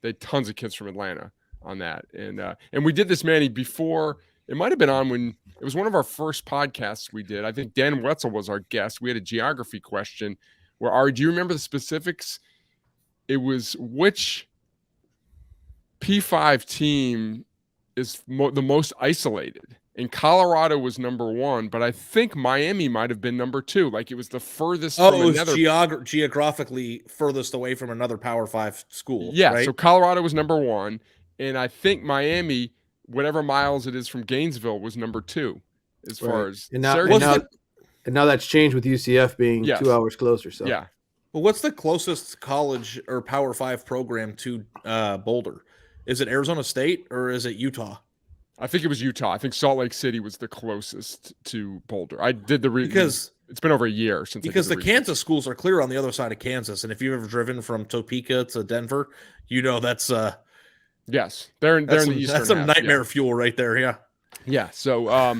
had tons of kids from Atlanta on that. And we did this, Manny, before. It might have been on when it was one of our first podcasts we did. I think Dan Wetzel was our guest. We had a geography question where, Ari, do you remember the specifics? It was which P5 team is the most isolated? And Colorado was number 1, but I think Miami might have been number 2. Like it was the furthest from another. Geographically furthest away from another Power 5 school. Yeah, right? So Colorado was number 1, and I think Miami, whatever miles it is from Gainesville, was number 2 as far as. And now that's changed with UCF being 2 hours closer. So yeah. Well, what's the closest college or Power 5 program to Boulder? Is it Arizona State or is it Utah? I think it was Utah. I think Salt Lake City was the closest to Boulder. I did because it's been over a year since. Because the Kansas schools are clear on the other side of Kansas, and if you've ever driven from Topeka to Denver, that's yes, they're in the eastern. That's some nightmare fuel right there. Yeah, yeah. So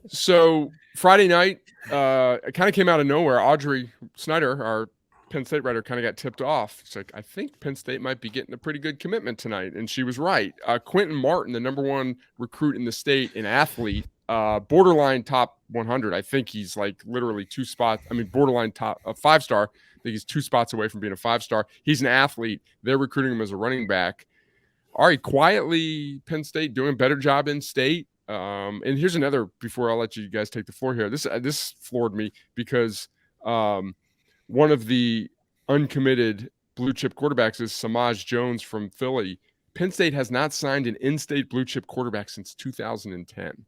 so Friday night, it kind of came out of nowhere. Audrey Snyder, our Penn State writer kind of got tipped off. She's like, I think Penn State might be getting a pretty good commitment tonight. And she was right. Quentin Martin, the #1 recruit in the state, an athlete, borderline top 100. I think he's like literally 2 spots. I mean, borderline top a 5-star. I think he's 2 spots away from being a 5-star. He's an athlete. They're recruiting him as a running back. All right, quietly, Penn State doing a better job in state. And here's another, before I'll let you guys take the floor here. This floored me because one of the uncommitted blue chip quarterbacks is Samaj Jones from Philly. Penn State has not signed an in-state blue chip quarterback since 2010.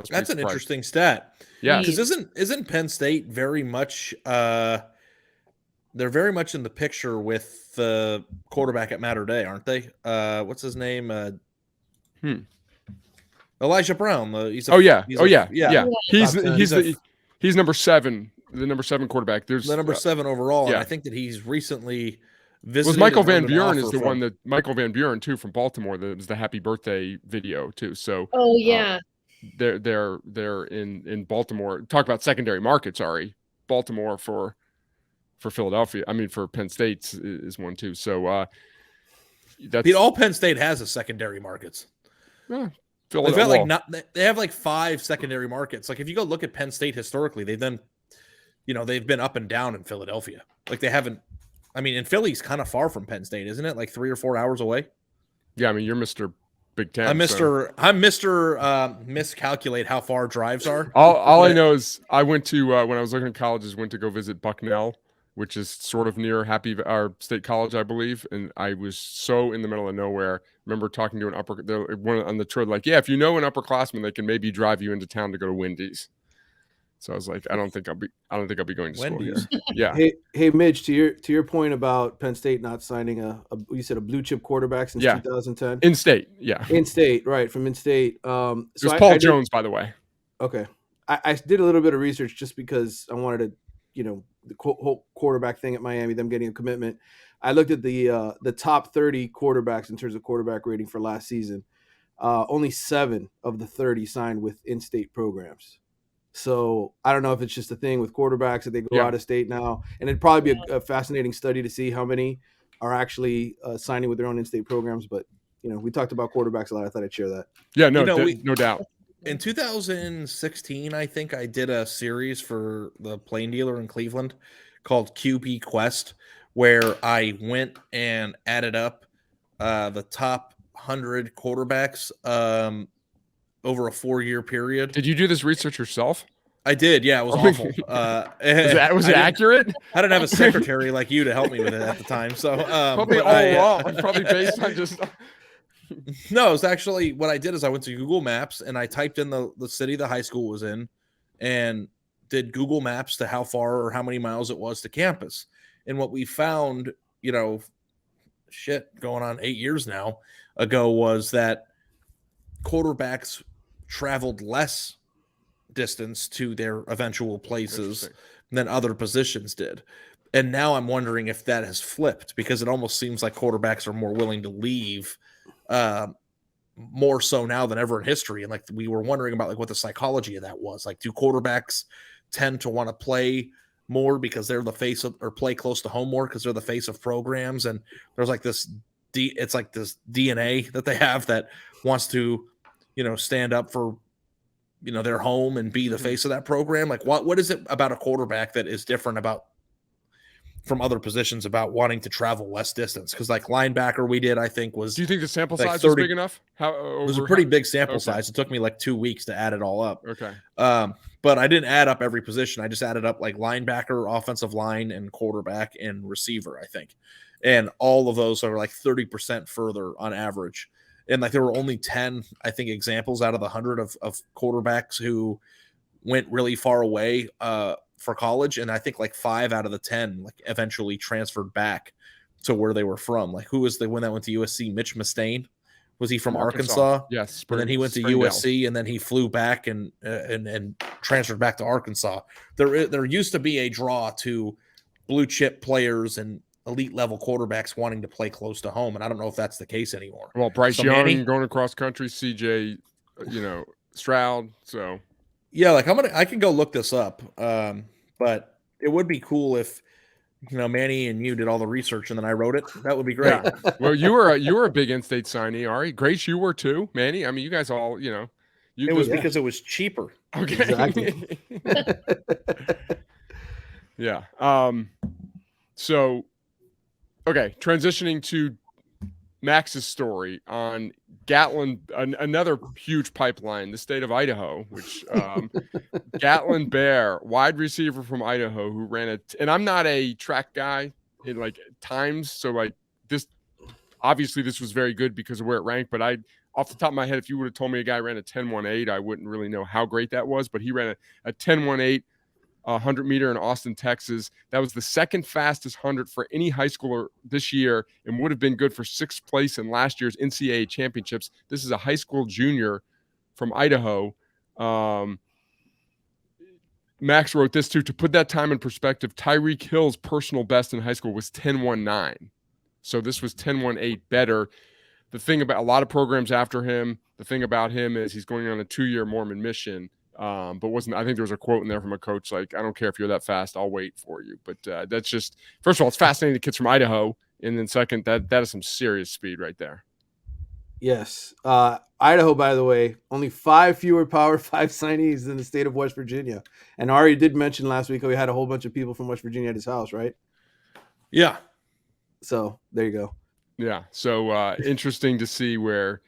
That's an interesting stat. Yeah, because isn't Penn State very much they're very much in the picture with the quarterback at Mater Dei, aren't they? What's his name? Elijah Brown. He's yeah. He's number 7, the number 7 quarterback. There's the number 7 overall. Yeah. And I think that he's recently visited. Was Michael Van Buren is the one that Michael Van Buren too from Baltimore. That was the happy birthday video too. So they're in Baltimore. Talk about secondary market. Sorry, Baltimore for Philadelphia. I mean for Penn State is one too. So that's all Penn State has is secondary markets. They have like 5 secondary markets. Like if you go look at Penn State historically, they've been up and down in Philadelphia. Like they haven't. I mean, and Philly's kind of far from Penn State, isn't it? Like 3 or 4 hours away. Yeah, I mean you're Mr. Big Ten. I'm Mr. Miscalculate how far drives are. All I know is I went to when I was looking at colleges, went to go visit Bucknell, which is sort of near State College, I believe, and I was so in the middle of nowhere. Remember talking to one on the trip, like, yeah, if you know an upperclassman, they can maybe drive you into town to go to Wendy's. So I was like, I don't think I'll be going to Wendy's. school here. Yeah. Hey, Mitch, to your point about Penn State not signing you said a blue chip quarterback since 2010 in state, yeah, in state, right, from in state. So it was Paul Jones, by the way. Okay, I did a little bit of research just because I wanted to, the whole quarterback thing at Miami, them getting a commitment. I looked at the top 30 quarterbacks in terms of quarterback rating for last season. Only 7 of the 30 signed with in-state programs. So I don't know if it's just a thing with quarterbacks that they go out of state now, and it'd probably be a fascinating study to see how many are actually signing with their own in-state programs. But we talked about quarterbacks a lot. I thought I'd share that. Yeah, no doubt. In 2016, I think I did a series for the Plain Dealer in Cleveland called QB Quest, where I went and added up the top 100 quarterbacks over a 4-year period. Did you do this research yourself? I did. Yeah, it was awful. Was it accurate? I didn't have a secretary like you to help me with it at the time. So probably wrong. Probably based on just. No, it was actually what I did is I went to Google Maps and I typed in the city the high school was in and did Google Maps to how far or how many miles it was to campus. And what we found, going on 8 years now ago, was that quarterbacks traveled less distance to their eventual places than other positions did. And now I'm wondering if that has flipped, because it almost seems like quarterbacks are more willing to leave more so now than ever in history. And like we were wondering about like what the psychology of that was. Like, do quarterbacks tend to want to play more because they're the face of, or play close to home more because they're the face of programs? And there's like this it's like this DNA that they have that wants to, stand up for, their home and be the face of that program. Like what is it about a quarterback that is different from other positions about wanting to travel less distance? Because like linebacker we did, I think was. Do you think the sample size 30, was big enough? It was a pretty big sample size. It took me like 2 weeks to add it all up. Okay. But I didn't add up every position. I just added up like linebacker, offensive line, and quarterback and receiver, I think. And all of those are like 30% further on average. And like there were only 10, I think, examples out of the 100 of quarterbacks who went really far away for college. And I think like 5 out of the 10 like eventually transferred back to where they were from. Like who was the one that went to USC? Mitch Mustaine? Was he from Arkansas? Yes. And then he went to USC, and then he flew back and transferred back to Arkansas. There used to be a draw to blue chip players and elite level quarterbacks wanting to play close to home, and I don't know if that's the case anymore. Well, Bryce Young going across country, CJ, Stroud. So yeah, like I can go look this up, but it would be cool if Manny and you did all the research and then I wrote it, that would be great. Yeah. Well, you were a big in-state signee, Ari. Grace, you were too. Manny, I mean, you guys all, It was because it was cheaper. okay. Exactly. Yeah. So, okay, transitioning to Max's story on Gatlin, another huge pipeline, the state of Idaho, which Gatlin Bear, wide receiver from Idaho, who ran and I'm not a track guy in like times, so like this, obviously this was very good because of where it ranked, but off the top of my head, if you would have told me a guy ran a 10.18, I wouldn't really know how great that was, but he ran a 10.18, 100-meter in Austin, Texas. That was the second fastest 100 for any high schooler this year and would have been good for 6th place in last year's NCAA championships. This is a high school junior from Idaho. Max wrote this too. To put that time in perspective, Tyreek Hill's personal best in high school was 10.19. So this was 10.18 better. The thing about a lot of programs after him, the thing about him is he's going on a 2-year Mormon mission. But I think there was a quote in there from a coach like, I don't care if you're that fast, I'll wait for you. But that's just, first of all, it's fascinating the kids from Idaho. And then second, that is some serious speed right there. Yes. Idaho, by the way, only 5 fewer Power 5 signees than the state of West Virginia. And Ari did mention last week we had a whole bunch of people from West Virginia at his house, right? Yeah. So there you go. Yeah. So interesting to see where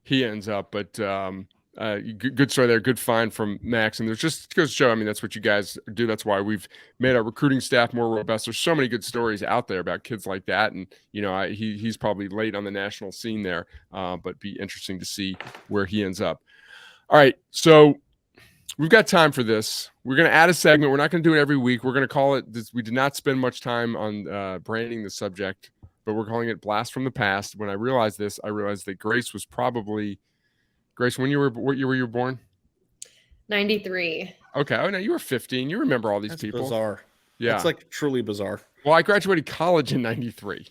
he ends up. But good story there. Good find from Max. And there's just goes to show, I mean, that's what you guys do. That's why we've made our recruiting staff more robust. There's so many good stories out there about kids like that. And, he's probably late on the national scene there, but be interesting to see where he ends up. All right. So we've got time for this. We're going to add a segment. We're not going to do it every week. We're going to call it this. We did not spend much time on branding the subject, but we're calling it Blast from the Past. When I realized this, I realized that Grace, what year were you born? 93. Okay. Oh, no, you were 15. You remember all these That's people. Bizarre. Yeah. It's like truly bizarre. Well, I graduated college in 93.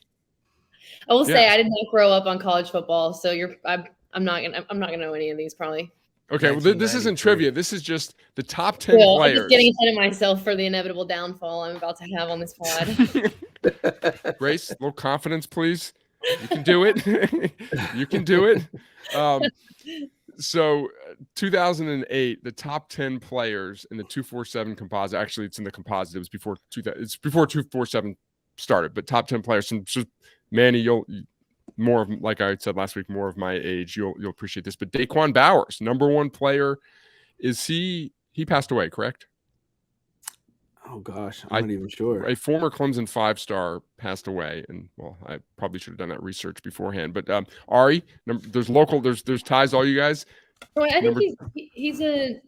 I will say I did not grow up on college football, so I'm not gonna know any of these probably. Okay, well, this isn't trivia. This is just the top 10 Cool. players. I'm just getting ahead of myself for the inevitable downfall I'm about to have on this pod. Grace, a little confidence, please. You can do it. You can do it. So 2008, the top 10 players in the 247 composite. Actually, it's in the composite. It was before 2000. It's before 247 started, but top 10 players. And just Manny, you'll more of, like I said last week, more of my age. You'll appreciate this. But Daquan Bowers, number 1 player, is he passed away, correct? Oh gosh, I'm not even sure. A former Clemson 5-star passed away, and well, I probably should have done that research beforehand. But Ari, there's ties, all you guys. Well, I think he's the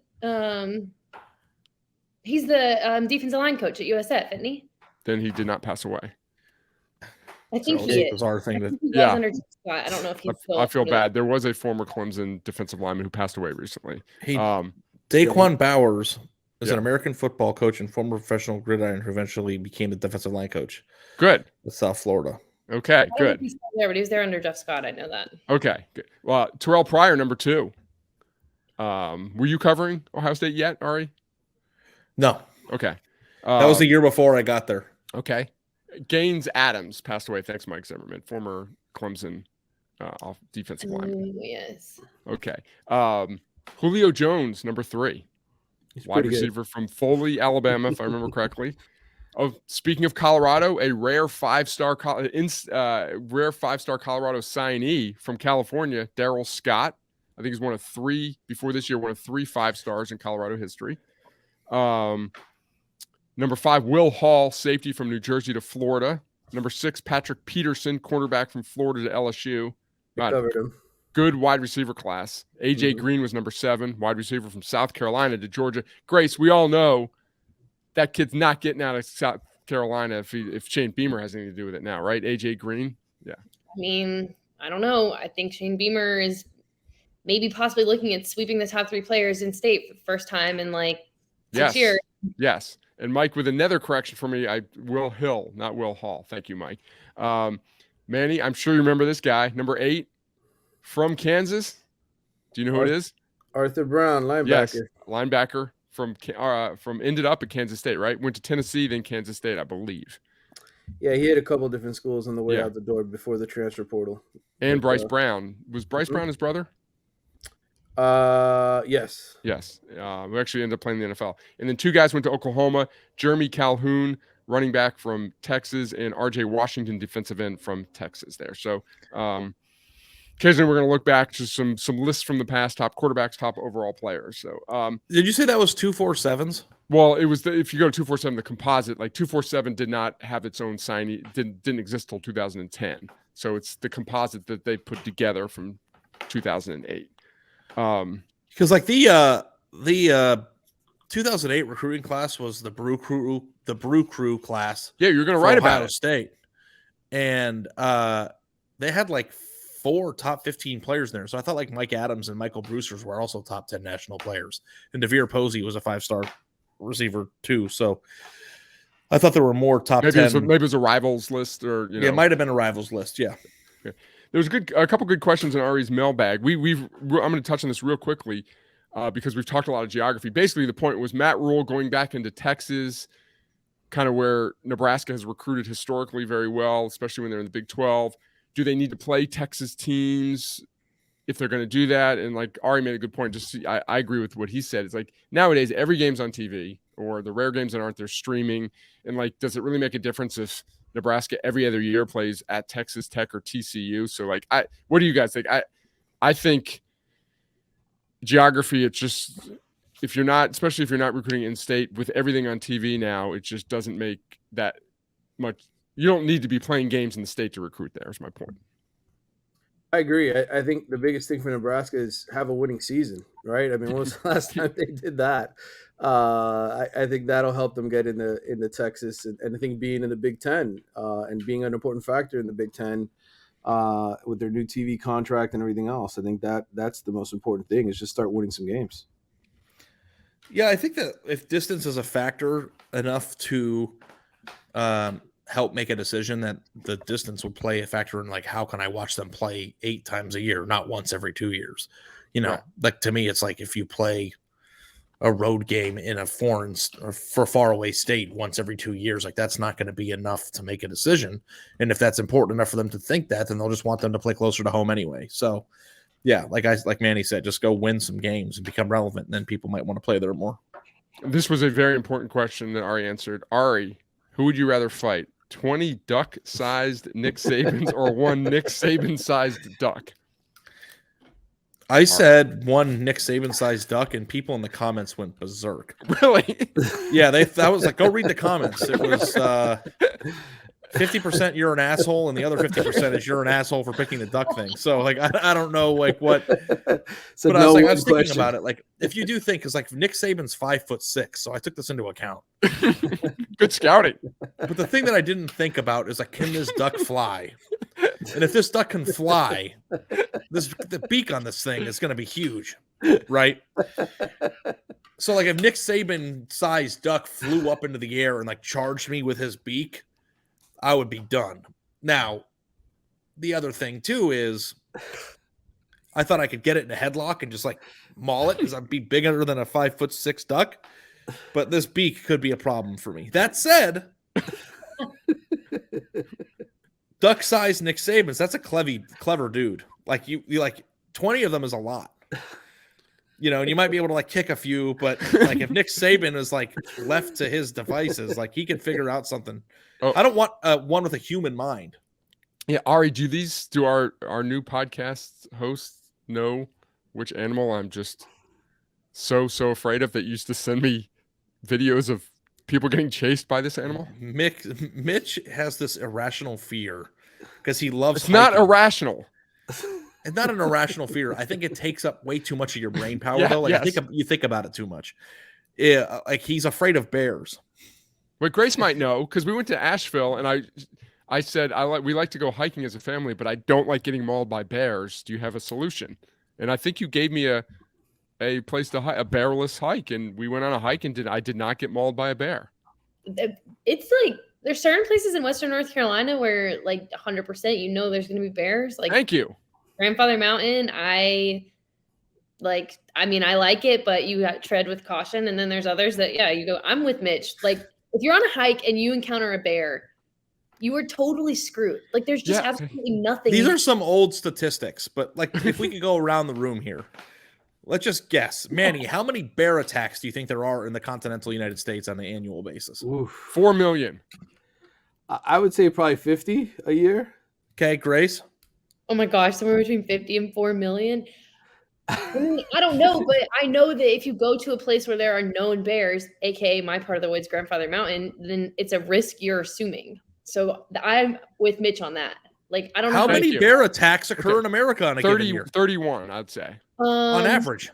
defensive line coach at USF, isn't he? Then he did not pass away. I think he is. Bizarre thing that I don't know if he's still. I feel bad. There was a former Clemson defensive lineman who passed away recently. Daquan Bowers is an American football coach and former professional gridiron who eventually became the defensive line coach. Good. With South Florida. Okay, good. He's still there, but he was there under Jeff Scott. I know that. Okay, good. Well, Terrell Pryor, number 2. Were you covering Ohio State yet, Ari? No. Okay. That was the year before I got there. Okay. Gaines Adams passed away. Thanks, Mike Zimmerman, former Clemson defensive lineman. Yes. Okay. Julio Jones, number 3. Wide receiver from Foley, Alabama, if I remember correctly. Oh, speaking of Colorado, a rare 5-star Colorado signee from California, Darryl Scott. I think he's one of 3 before this year, one of 3 5-stars in Colorado history. Number 5, Will Hall, safety from New Jersey to Florida. Number 6, Patrick Peterson, cornerback from Florida to LSU. Covered him. Good wide receiver class. AJ Green was number 7, wide receiver from South Carolina to Georgia. Grace, we all know that kid's not getting out of South Carolina if Shane Beamer has anything to do with it now, right? AJ Green? Yeah. I mean, I don't know. I think Shane Beamer is maybe possibly looking at sweeping the top 3 players in state for the first time in like 6 years. Yes. And Mike, with another correction for me, Will Hill, not Will Hall. Thank you, Mike. Manny, I'm sure you remember this guy. Number 8 from Kansas. Do you know who it is? Arthur Brown, linebacker. Yes, linebacker from ended up at Kansas State, right? Went to Tennessee, then Kansas State, I believe. Yeah, he had a couple different schools on the way Yeah. out the door before the transfer portal. And But, Bryce Brown. Was Bryce Brown his brother? Yes. Yes. We actually ended up playing the NFL. And then 2 guys went to Oklahoma. Jeremy Calhoun, running back from Texas, and RJ Washington, defensive end from Texas there. So occasionally we're going to look back to some lists from the past, top quarterbacks, top overall players. So Did you say that was 247s? well, it was if you go to 247, the composite, like 247 did not have its own sign, didn't exist till 2010. So it's the composite that they put together from 2008. Because like the 2008 recruiting class was the Brew Crew class. Yeah, you're going to write about Ohio it. State, and they had like 4 top 15 players there. So I thought like Mike Adams and Michael Brewsters were also top 10 national players, and DeVere Posey was a 5-star receiver too. So I thought there were more top 10. Maybe it was a rivals list, or Yeah, it might have been a rivals list. Yeah. There was a couple good questions in Ari's mailbag. I'm going to touch on this real quickly because we've talked a lot of geography. Basically, the point was Matt Rule going back into Texas, kind of where Nebraska has recruited historically very well, especially when they're in the Big 12. Do they need to play Texas teams if they're going to do that? And like Ari made a good point. I agree with what he said. It's like nowadays every game's on TV, or the rare games that aren't, they're streaming. And like, does it really make a difference if Nebraska every other year plays at Texas Tech or TCU? So like, what do you guys think? I think geography, it's just, especially if you're not recruiting in state with everything on TV now, it just doesn't make that much. You don't need to be playing games in the state to recruit there, is my point. I agree. I think the biggest thing for Nebraska is have a winning season, right? I mean, when was the last time they did that? I think that'll help them get into Texas, and I think being in the Big Ten and being an important factor in the Big Ten with their new TV contract and everything else. I think that's the most important thing, is just start winning some games. Yeah, I think that if distance is a factor enough to help make a decision, that the distance will play a factor in like, how can I watch them play 8 times a year, not once every 2 years? Right. Like to me, it's like if you play a road game in a foreign or for faraway state once every 2 years, like that's not going to be enough to make a decision. And if that's important enough for them to think that, then they'll just want them to play closer to home anyway. So yeah, like Manny said, just go win some games and become relevant, and then people might want to play there more. This was a very important question that Ari answered. Ari, who would you rather fight? 20 duck-sized Nick Sabans or 1 Nick Saban-sized duck? I said 1 Nick Saban-sized duck, and people in the comments went berserk. Really? Yeah, I was like, go read the comments. It was 50% you're an asshole, and the other 50% is you're an asshole for picking the duck thing. So like, I don't know like what. So but I was thinking about it. Like, if you do think, because like Nick Saban's 5'6", so I took this into account. Good scouting. But the thing that I didn't think about is like, can this duck fly? And if this duck can fly, the beak on this thing is going to be huge, right? So like, if Nick Saban-sized duck flew up into the air and like charged me with his beak, I would be done. Now, the other thing too is, I thought I could get it in a headlock and just like maul it because I'd be bigger than a 5'6" duck. But this beak could be a problem for me. That said, duck-sized Nick Sabans, that's a clever dude. Like you like 20 of them is a lot. And you might be able to like kick a few, but like if Nick Saban is like left to his devices, like he can figure out something. Oh. I don't want one with a human mind. Yeah, Ari, do our new podcast hosts know which animal I'm just so afraid of that used to send me videos of people getting chased by this animal? Mitch has this irrational fear because he loves It's not hiking. irrational. It's not an irrational fear. I think it takes up way too much of your brain power, Yeah, though. Like, yes. you think about it too much. Yeah, like he's afraid of bears. But Grace might know, because we went to Asheville and I said we like to go hiking as a family, but I don't like getting mauled by bears. Do you have a solution? And I think you gave me a place to hike, a bearless hike, and we went on a hike and I did not get mauled by a bear. It's like there's certain places in Western North Carolina where like 100% there's going to be bears. Like, thank you. Grandfather Mountain, I like it, but you tread with caution. And then there's others that, you go, I'm with Mitch. Like, if you're on a hike and you encounter a bear, you were totally screwed. Like there's just Yeah. absolutely nothing. These are some old statistics, but like if we could go around the room here, let's just guess. Manny, how many bear attacks do you think there are in the continental United States on an annual basis? Oof. 4 million. I would say probably 50 a year. Okay, Grace. Oh my gosh, somewhere between 50 and 4 million. I mean, I don't know, but I know that if you go to a place where there are known bears, aka my part of the woods, Grandfather Mountain, then it's a risk you're assuming. So I'm with Mitch on that. Like, I don't know How Thank many you. bear attacks occur Okay. in America on a given 30, year? 31, I'd say. On average.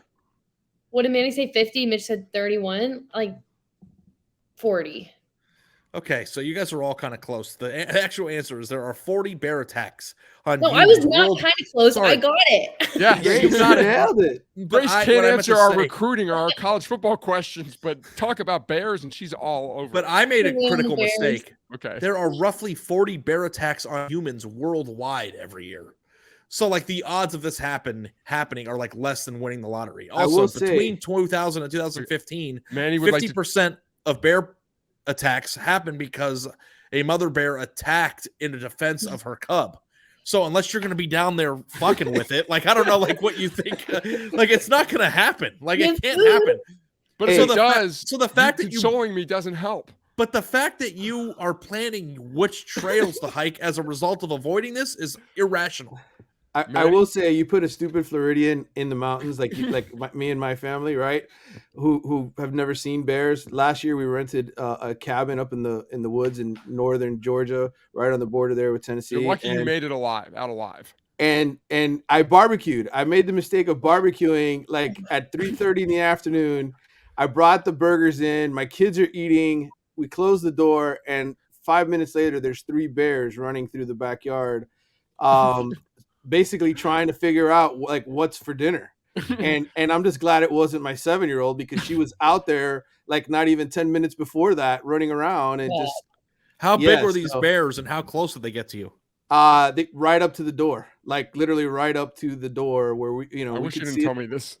What did Manny say? 50? Mitch said 31? Like 40. Okay, so you guys are all kind of close. The actual answer is there are 40 bear attacks on No, I was humans not world- kind of close. Sorry. I got it. Yeah, Yeah, you nailed it. But Grace I- can't what I meant answer to our say- recruiting or our college football questions, but talk about bears and she's all over. But it. I made a Yeah, critical bears. mistake. Okay. There are roughly 40 bear attacks on humans worldwide every year. So like the odds of this happening are like less than winning the lottery. I Also, will say- between 2000 and 2015, Manny would like to 50% of bear attacks happen because a mother bear attacked in the defense of her cub. So unless you're going to be down there fucking with it, like, I don't know, like what you think, like it's not going to happen. Like it can't happen. but Hey, if it the does, So the fact that you, consoling me doesn't help. but the fact that you are planning which trails to hike as a result of avoiding this is irrational. I Manny? will say you put a stupid Floridian in the mountains like me and my family, right? Who have never seen bears. Last year we rented a cabin up in the woods in northern Georgia, right on the border there with Tennessee. You're lucky you and, made it out alive. and I barbecued. I made the mistake of barbecuing like at 3:30 in the afternoon. I brought the burgers in. My kids are eating. We close the door, and 5 minutes later, there's 3 bears running through the backyard. Basically trying to figure out like what's for dinner. And I'm just glad it wasn't my 7-year-old because she was out there like not even 10 minutes before that running around and Yeah. just How big Yeah, were these so- bears and how close did they get to you? they right up to the door, like literally right up to the door where we I we wish you could didn't see tell it. me this.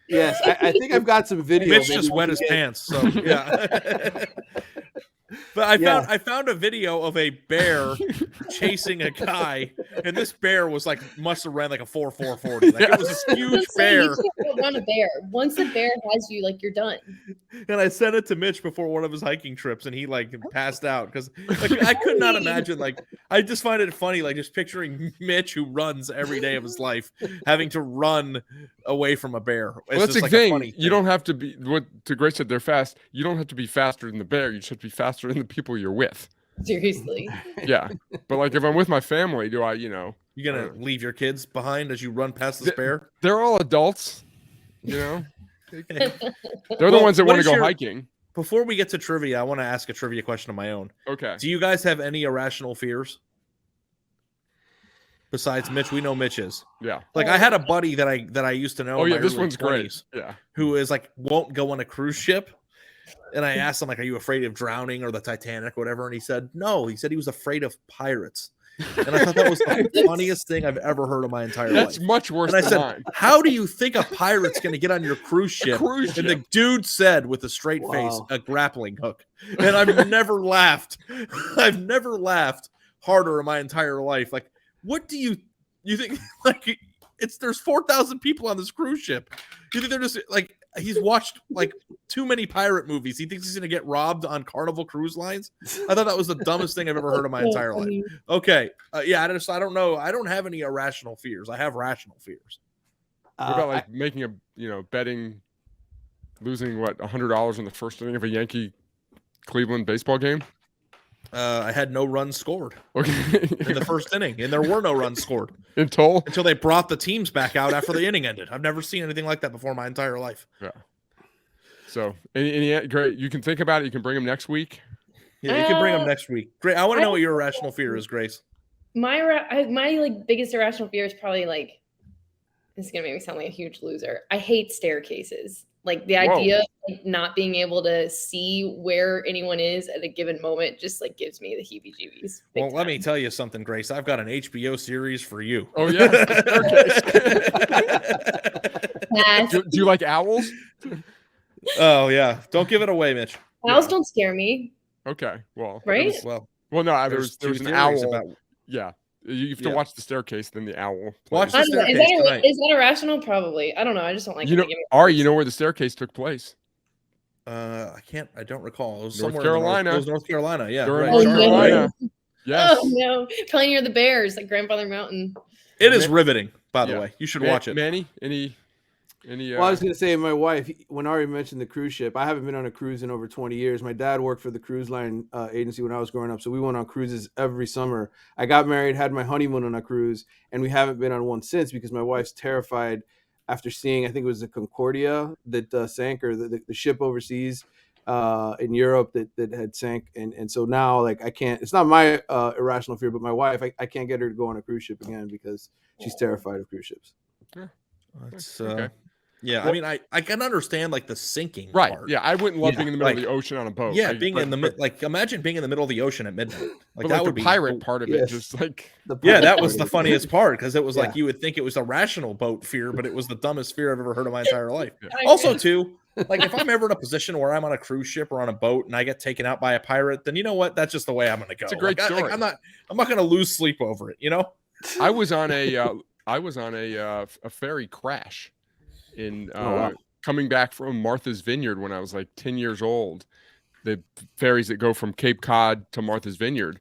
Yes, I think I've got some video. Mitch maybe just we wet can his get- pants, so yeah. But I found a video of a bear chasing a guy, and this bear was like must have ran like a 4.40. Like it was this huge So bear. you can't outrun a bear. Once the bear has you, like you're done. And I sent it to Mitch before one of his hiking trips, and he like passed out because like I could not imagine. Like I just find it funny, like just picturing Mitch who runs every day of his life having to run away from a bear. It's Well, that's just the like thing. a funny You don't have to be. What to Grace said, they're fast. You don't have to be faster than the bear. You just have to be faster than the people you're with. Seriously. Yeah, but like if I'm with my family, do I? You know, You're gonna leave your kids behind as you run past this bear. they're all adults. You know, they're the Well, ones that what want to is go your- hiking. Before we get to trivia, I want to ask a trivia question of my own. Okay. Do you guys have any irrational fears? Besides Mitch, we know Mitch is. Yeah. Like I had a buddy that I used to know. Oh in yeah, my this early one's 20s, great. Yeah. Who is like won't go on a cruise ship. And I asked him, like, are you afraid of drowning or the Titanic or whatever? And he said, no. He said he was afraid of pirates. And I thought that was the funniest thing I've ever heard in my entire That's life. much worse And I than said, mine. how do you think a pirate's going to get on your cruise ship? cruise And ship. the dude said with a straight face, Wow. a grappling hook. And I've never laughed. I've never laughed harder in my entire life. Like, what do you think? Like, there's 4,000 people on this cruise ship. You think they're just like, he's watched like too many pirate movies. He thinks he's gonna get robbed on Carnival Cruise Lines. I thought that was the dumbest thing I've ever heard in my entire life. Okay, yeah, I don't know. I don't have any irrational fears. I have rational fears. What about like making a betting, losing what $100 in the first inning of a Yankee Cleveland baseball game? I had no runs scored Okay. in the first inning, and there were no runs scored In total? until they brought the teams back out after the inning ended. I've never seen anything like that before in my entire life. Yeah. So, any great. You can think about it. You can bring them next week. Yeah, you can bring them Uh, next week. Great. I want to know what your irrational fear is, Grace. My like biggest irrational fear is probably like, this is gonna make me sound like a huge loser. I hate staircases. Like the Whoa. idea of like, not being able to see where anyone is at a given moment just like gives me the heebie-jeebies. big Well, let me time. tell you something, Grace. I've got an HBO series for you. Oh yeah. Pass. do you like owls? Oh yeah. Don't give it away, Mitch. Owls don't scare me, Okay. Well. right? Well, Well, no, there There's was two an theories owl. about Yeah, you have to Yeah. watch The Staircase, then the owl. Watch plays. The I don't know. Staircase tonight. Is that irrational? Probably. I don't know. I just don't like. You know, Ari, you know where The Staircase took place? I don't recall. It was North somewhere Carolina. In it was North Carolina. Yeah, Durham, right. North Charlotte, Carolina. right? Yes. Oh no, probably near the Bears, like Grandfather Mountain. It is riveting, by the Yeah. way. You should watch it. Manny, any? Well, I was going to say, my wife, when Ari mentioned the cruise ship, I haven't been on a cruise in over 20 years. My dad worked for the cruise line agency when I was growing up, so we went on cruises every summer. I got married, had my honeymoon on a cruise, and we haven't been on one since because my wife's terrified after seeing, I think it was the Concordia that sank, or the ship overseas in Europe that had sank. And so now, like, I can't, it's not my irrational fear, but my wife, I can't get her to go on a cruise ship again because she's terrified of cruise ships. It's, Okay. Yeah, Well, I mean, I can understand like the sinking Right. part. Yeah, I wouldn't love Yeah, being in the middle like- of the ocean on a boat. Yeah, I- being but- in the but- like, imagine being in the middle of the ocean at midnight. Like but that like would the be pirate part of it, Yes. just like Yeah, that was the funniest part because it was like Yeah. you would think it was a rational boat fear, but it was the dumbest fear I've ever heard in my entire life. I Also, agree. too, like if I'm ever in a position where I'm on a cruise ship or on a boat and I get taken out by a pirate, then you know what? That's just the way I'm going to go. It's a great Like, story. I'm not going to lose sleep over it. You know? I was on a ferry crash in wow. coming back from Martha's Vineyard when I was like 10 years old. The ferries that go from Cape Cod to Martha's Vineyard,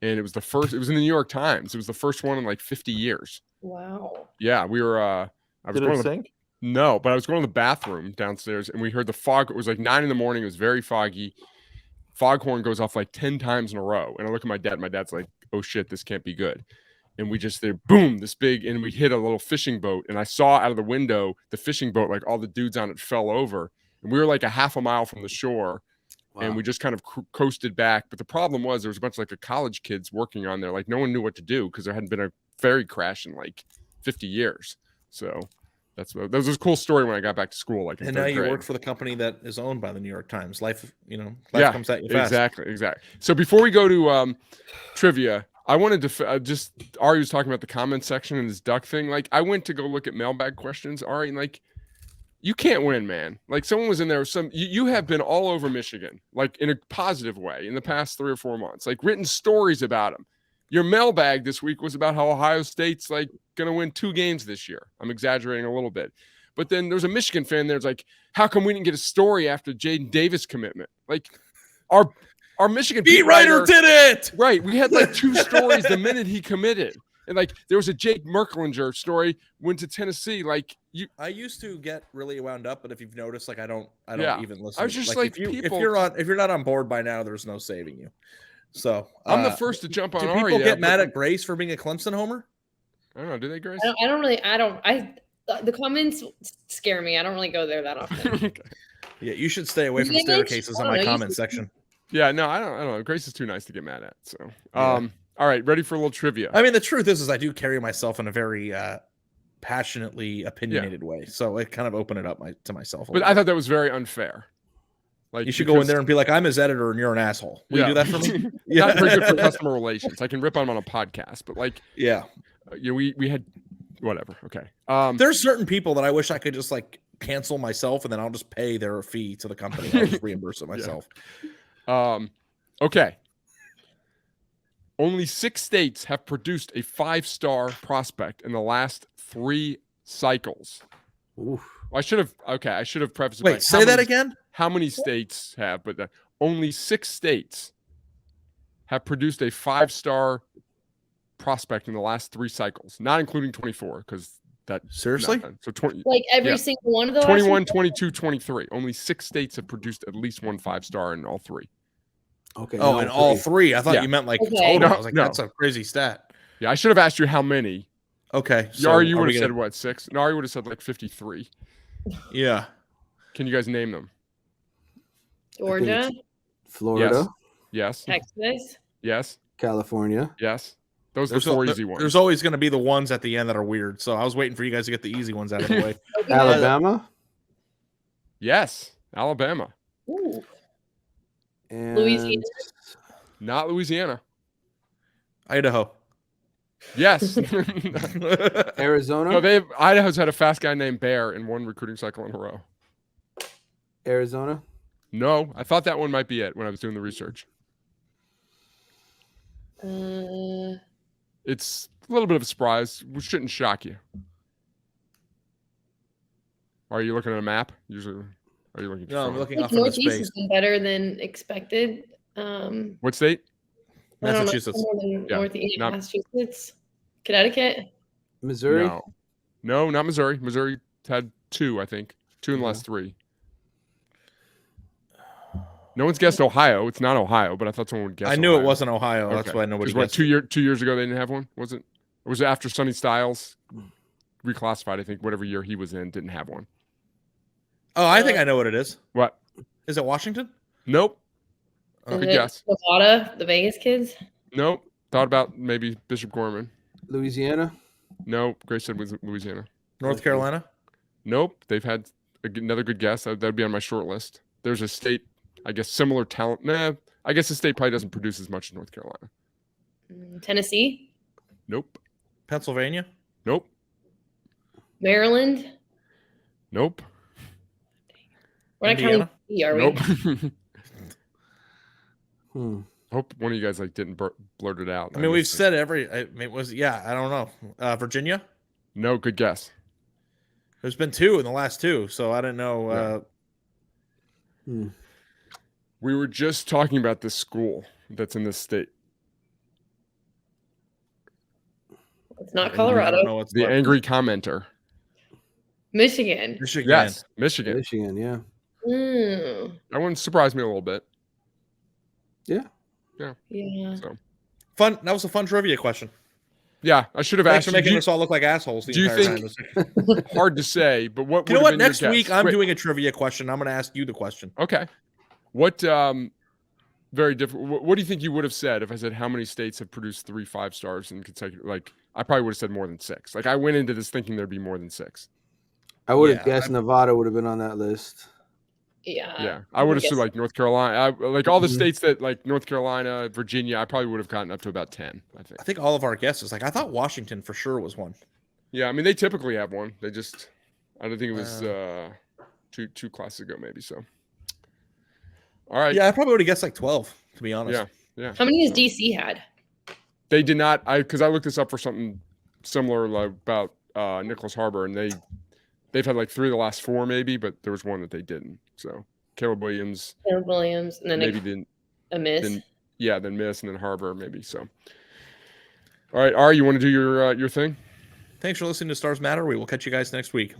and it was in the New York Times. It was the first one in like 50 years. Wow. Yeah, we were I was going to sink? No, but I was going to the bathroom downstairs and we heard the fog. It was like 9 a.m. It was very foggy. Foghorn goes off like 10 times in a row. And I look at my dad. My dad's like, oh shit, this can't be good. And we just there, boom, this big, and we hit a little fishing boat. And I saw out of the window the fishing boat, like all the dudes on it fell over. And we were like a half a mile from the shore. Wow. And we just kind of coasted back. But the problem was there was a bunch of like college kids working on there. Like no one knew what to do because there hadn't been a ferry crash in like 50 years. So that was a cool story when I got back to school. Like in And now third you grade. work for the company that is owned by the New York Times. Life Yeah, comes at you fast. Exactly. So before we go to trivia, I wanted to just Ari was talking about the comment section and this duck thing. Like I went to go look at mailbag questions. Ari, like you can't win, man. Like someone was in there. You have been all over Michigan, like in a positive way in the past 3 or 4 months, like written stories about them. Your mailbag this week was about how Ohio State's like going to win 2 games this year. I'm exaggerating a little bit. But then there's a Michigan fan there's like, how come we didn't get a story after Jaden Davis commitment? Like our Michigan Beat writer did it. Right. We had like 2 stories the minute he committed. And like there was a Jake Merklinger story, went to Tennessee. Like I used to get really wound up, but if you've noticed, like I don't Yeah. even listen. I was just like, if people- you're not on board by now, there's no saving you. So I'm the first to jump on do Ari. people get but- mad at Grace for being a Clemson homer? I don't know. Do they, Grace? The comments scare me. I don't really go there that often. Okay. Yeah, you should stay away from Yeah, staircases I in don't my know, you comment should- section. Yeah, no, I don't know. Grace is too nice to get mad at. So, Yeah. all right, ready for a little trivia. I mean, the truth is I do carry myself in a very passionately opinionated way, so I kind of open it up to myself. But I thought that was very unfair. Like you should go in there and be like, "I'm his editor, and you're an asshole." Will you do that for me? Not very good for customer relations. I can rip on him on a podcast, but like, Yeah. We had whatever. Okay. There's certain people that I wish I could just like cancel myself, and then I'll just pay their fee to the company. I'll just reimburse it myself. Okay. Only 6 states have produced a 5-star prospect in the last 3 cycles. Oof. I should have prefaced it by Wait, say that again. How many states have? But only 6 states have produced a 5-star prospect in the last 3 cycles, not including 24, because that Seriously? So 20, Like every Yeah. single one of the 21, last 22, 23. Only 6 states have produced at least 1 5-star in all 3. Okay. Oh, no, and all three. 3. I thought Yeah. you meant like Okay. total. No, I was like, no. that's a crazy stat. Yeah, I should have asked you how many. Okay. Yari, you are would we have said gonna- what, 6? Nari would have said like 53. Yeah. Can you guys name them? Georgia, Florida, Yes. Texas. Yes. California. Yes. Those are There's, the 4 easy ones. there's always going to be the ones at the end that are weird. So I was waiting for you guys to get the easy ones out of the way. Alabama. Yes. Alabama. Ooh. And Louisiana. Not Louisiana. Idaho. Yes. Arizona. No, Idaho's had a fast guy named Bear in 1 recruiting cycle in a row. Arizona. No, I thought that one might be it when I was doing the research. It's a little bit of a surprise, which shouldn't shock you. Are you looking at a map? Usually, are you looking at your No, I'm phone? looking Like off into Northeast has space. been better than expected. What state? I don't know, Massachusetts. more than Yeah, Northeast, not- Massachusetts, Connecticut. Missouri. No, not Missouri. Missouri had 2, I think. 2 in the last 3. No one's guessed Ohio. It's not Ohio, but I thought someone would guess. I knew Ohio. it wasn't Ohio. That's Okay. why nobody 'Cause what, guessed. 2 years ago they didn't have one? Was it? Or was it after Sonny Styles reclassified? I think whatever year he was in didn't have one. Oh, I think I know what it is. What? Is it Washington? Nope. Is Good it guess. Nevada, the Vegas kids? Nope. Thought about maybe Bishop Gorman. Louisiana. Nope. Grace said was Louisiana. North Carolina? Nope. They've had another good guess. That would be on my short list. There's a state, I guess, similar talent. Nah, I guess the state probably doesn't produce as much as North Carolina. Tennessee, Nope. Pennsylvania? Nope. Maryland. Nope. We're not counting Indiana? D, are we? Nope. Hmm. Hope one of you guys didn't blurt it out. I mean, we've missed it. said every. I mean, I don't know. Virginia? No, good guess. There's been 2 in the last 2, so I didn't know. We were just talking about this school that's in this state. It's not I Colorado. don't know what's The left. angry commenter. Michigan. Michigan. Yes, Michigan. Michigan. Yeah. That one surprised me a little bit. Yeah. Yeah. So Fun. That was a fun trivia question. yeah, I should have Thanks asked for you. making Do us all look like assholes the do you entire time. hard to say, but what You know would what? have been your Next week, guess? I'm Wait, doing a trivia question. I'm going to ask you the question. Okay. What very different. What do you think you would have said if I said how many states have produced 3 5-stars in consecutive? Like I probably would have said more than 6. Like I went into this thinking there'd be more than 6. I would have Yeah, guessed Nevada would have been on that list. Yeah, I would have said guess- like North Carolina, like all the Mhm. states that like North Carolina, Virginia. I probably would have gotten up to about 10. I think. I think all of our guesses. Like I thought Washington for sure was one. Yeah, I mean they typically have one. They just, I don't think it was Uh, two classes ago maybe. So. All right. Yeah, I probably would have guessed like 12, to be honest. Yeah. How many has DC had? They did not. Because I looked this up for something similar like, about Nicholas Harbor, and they've had like 3 of the last 4 maybe, but there was one that they didn't. So Caleb Williams Caleb Williams, and then maybe didn't. a miss. Then Miss, and then Harbor maybe. So. All right, Ari, you want to do your thing? Thanks for listening to Stars Matter. We will catch you guys next week.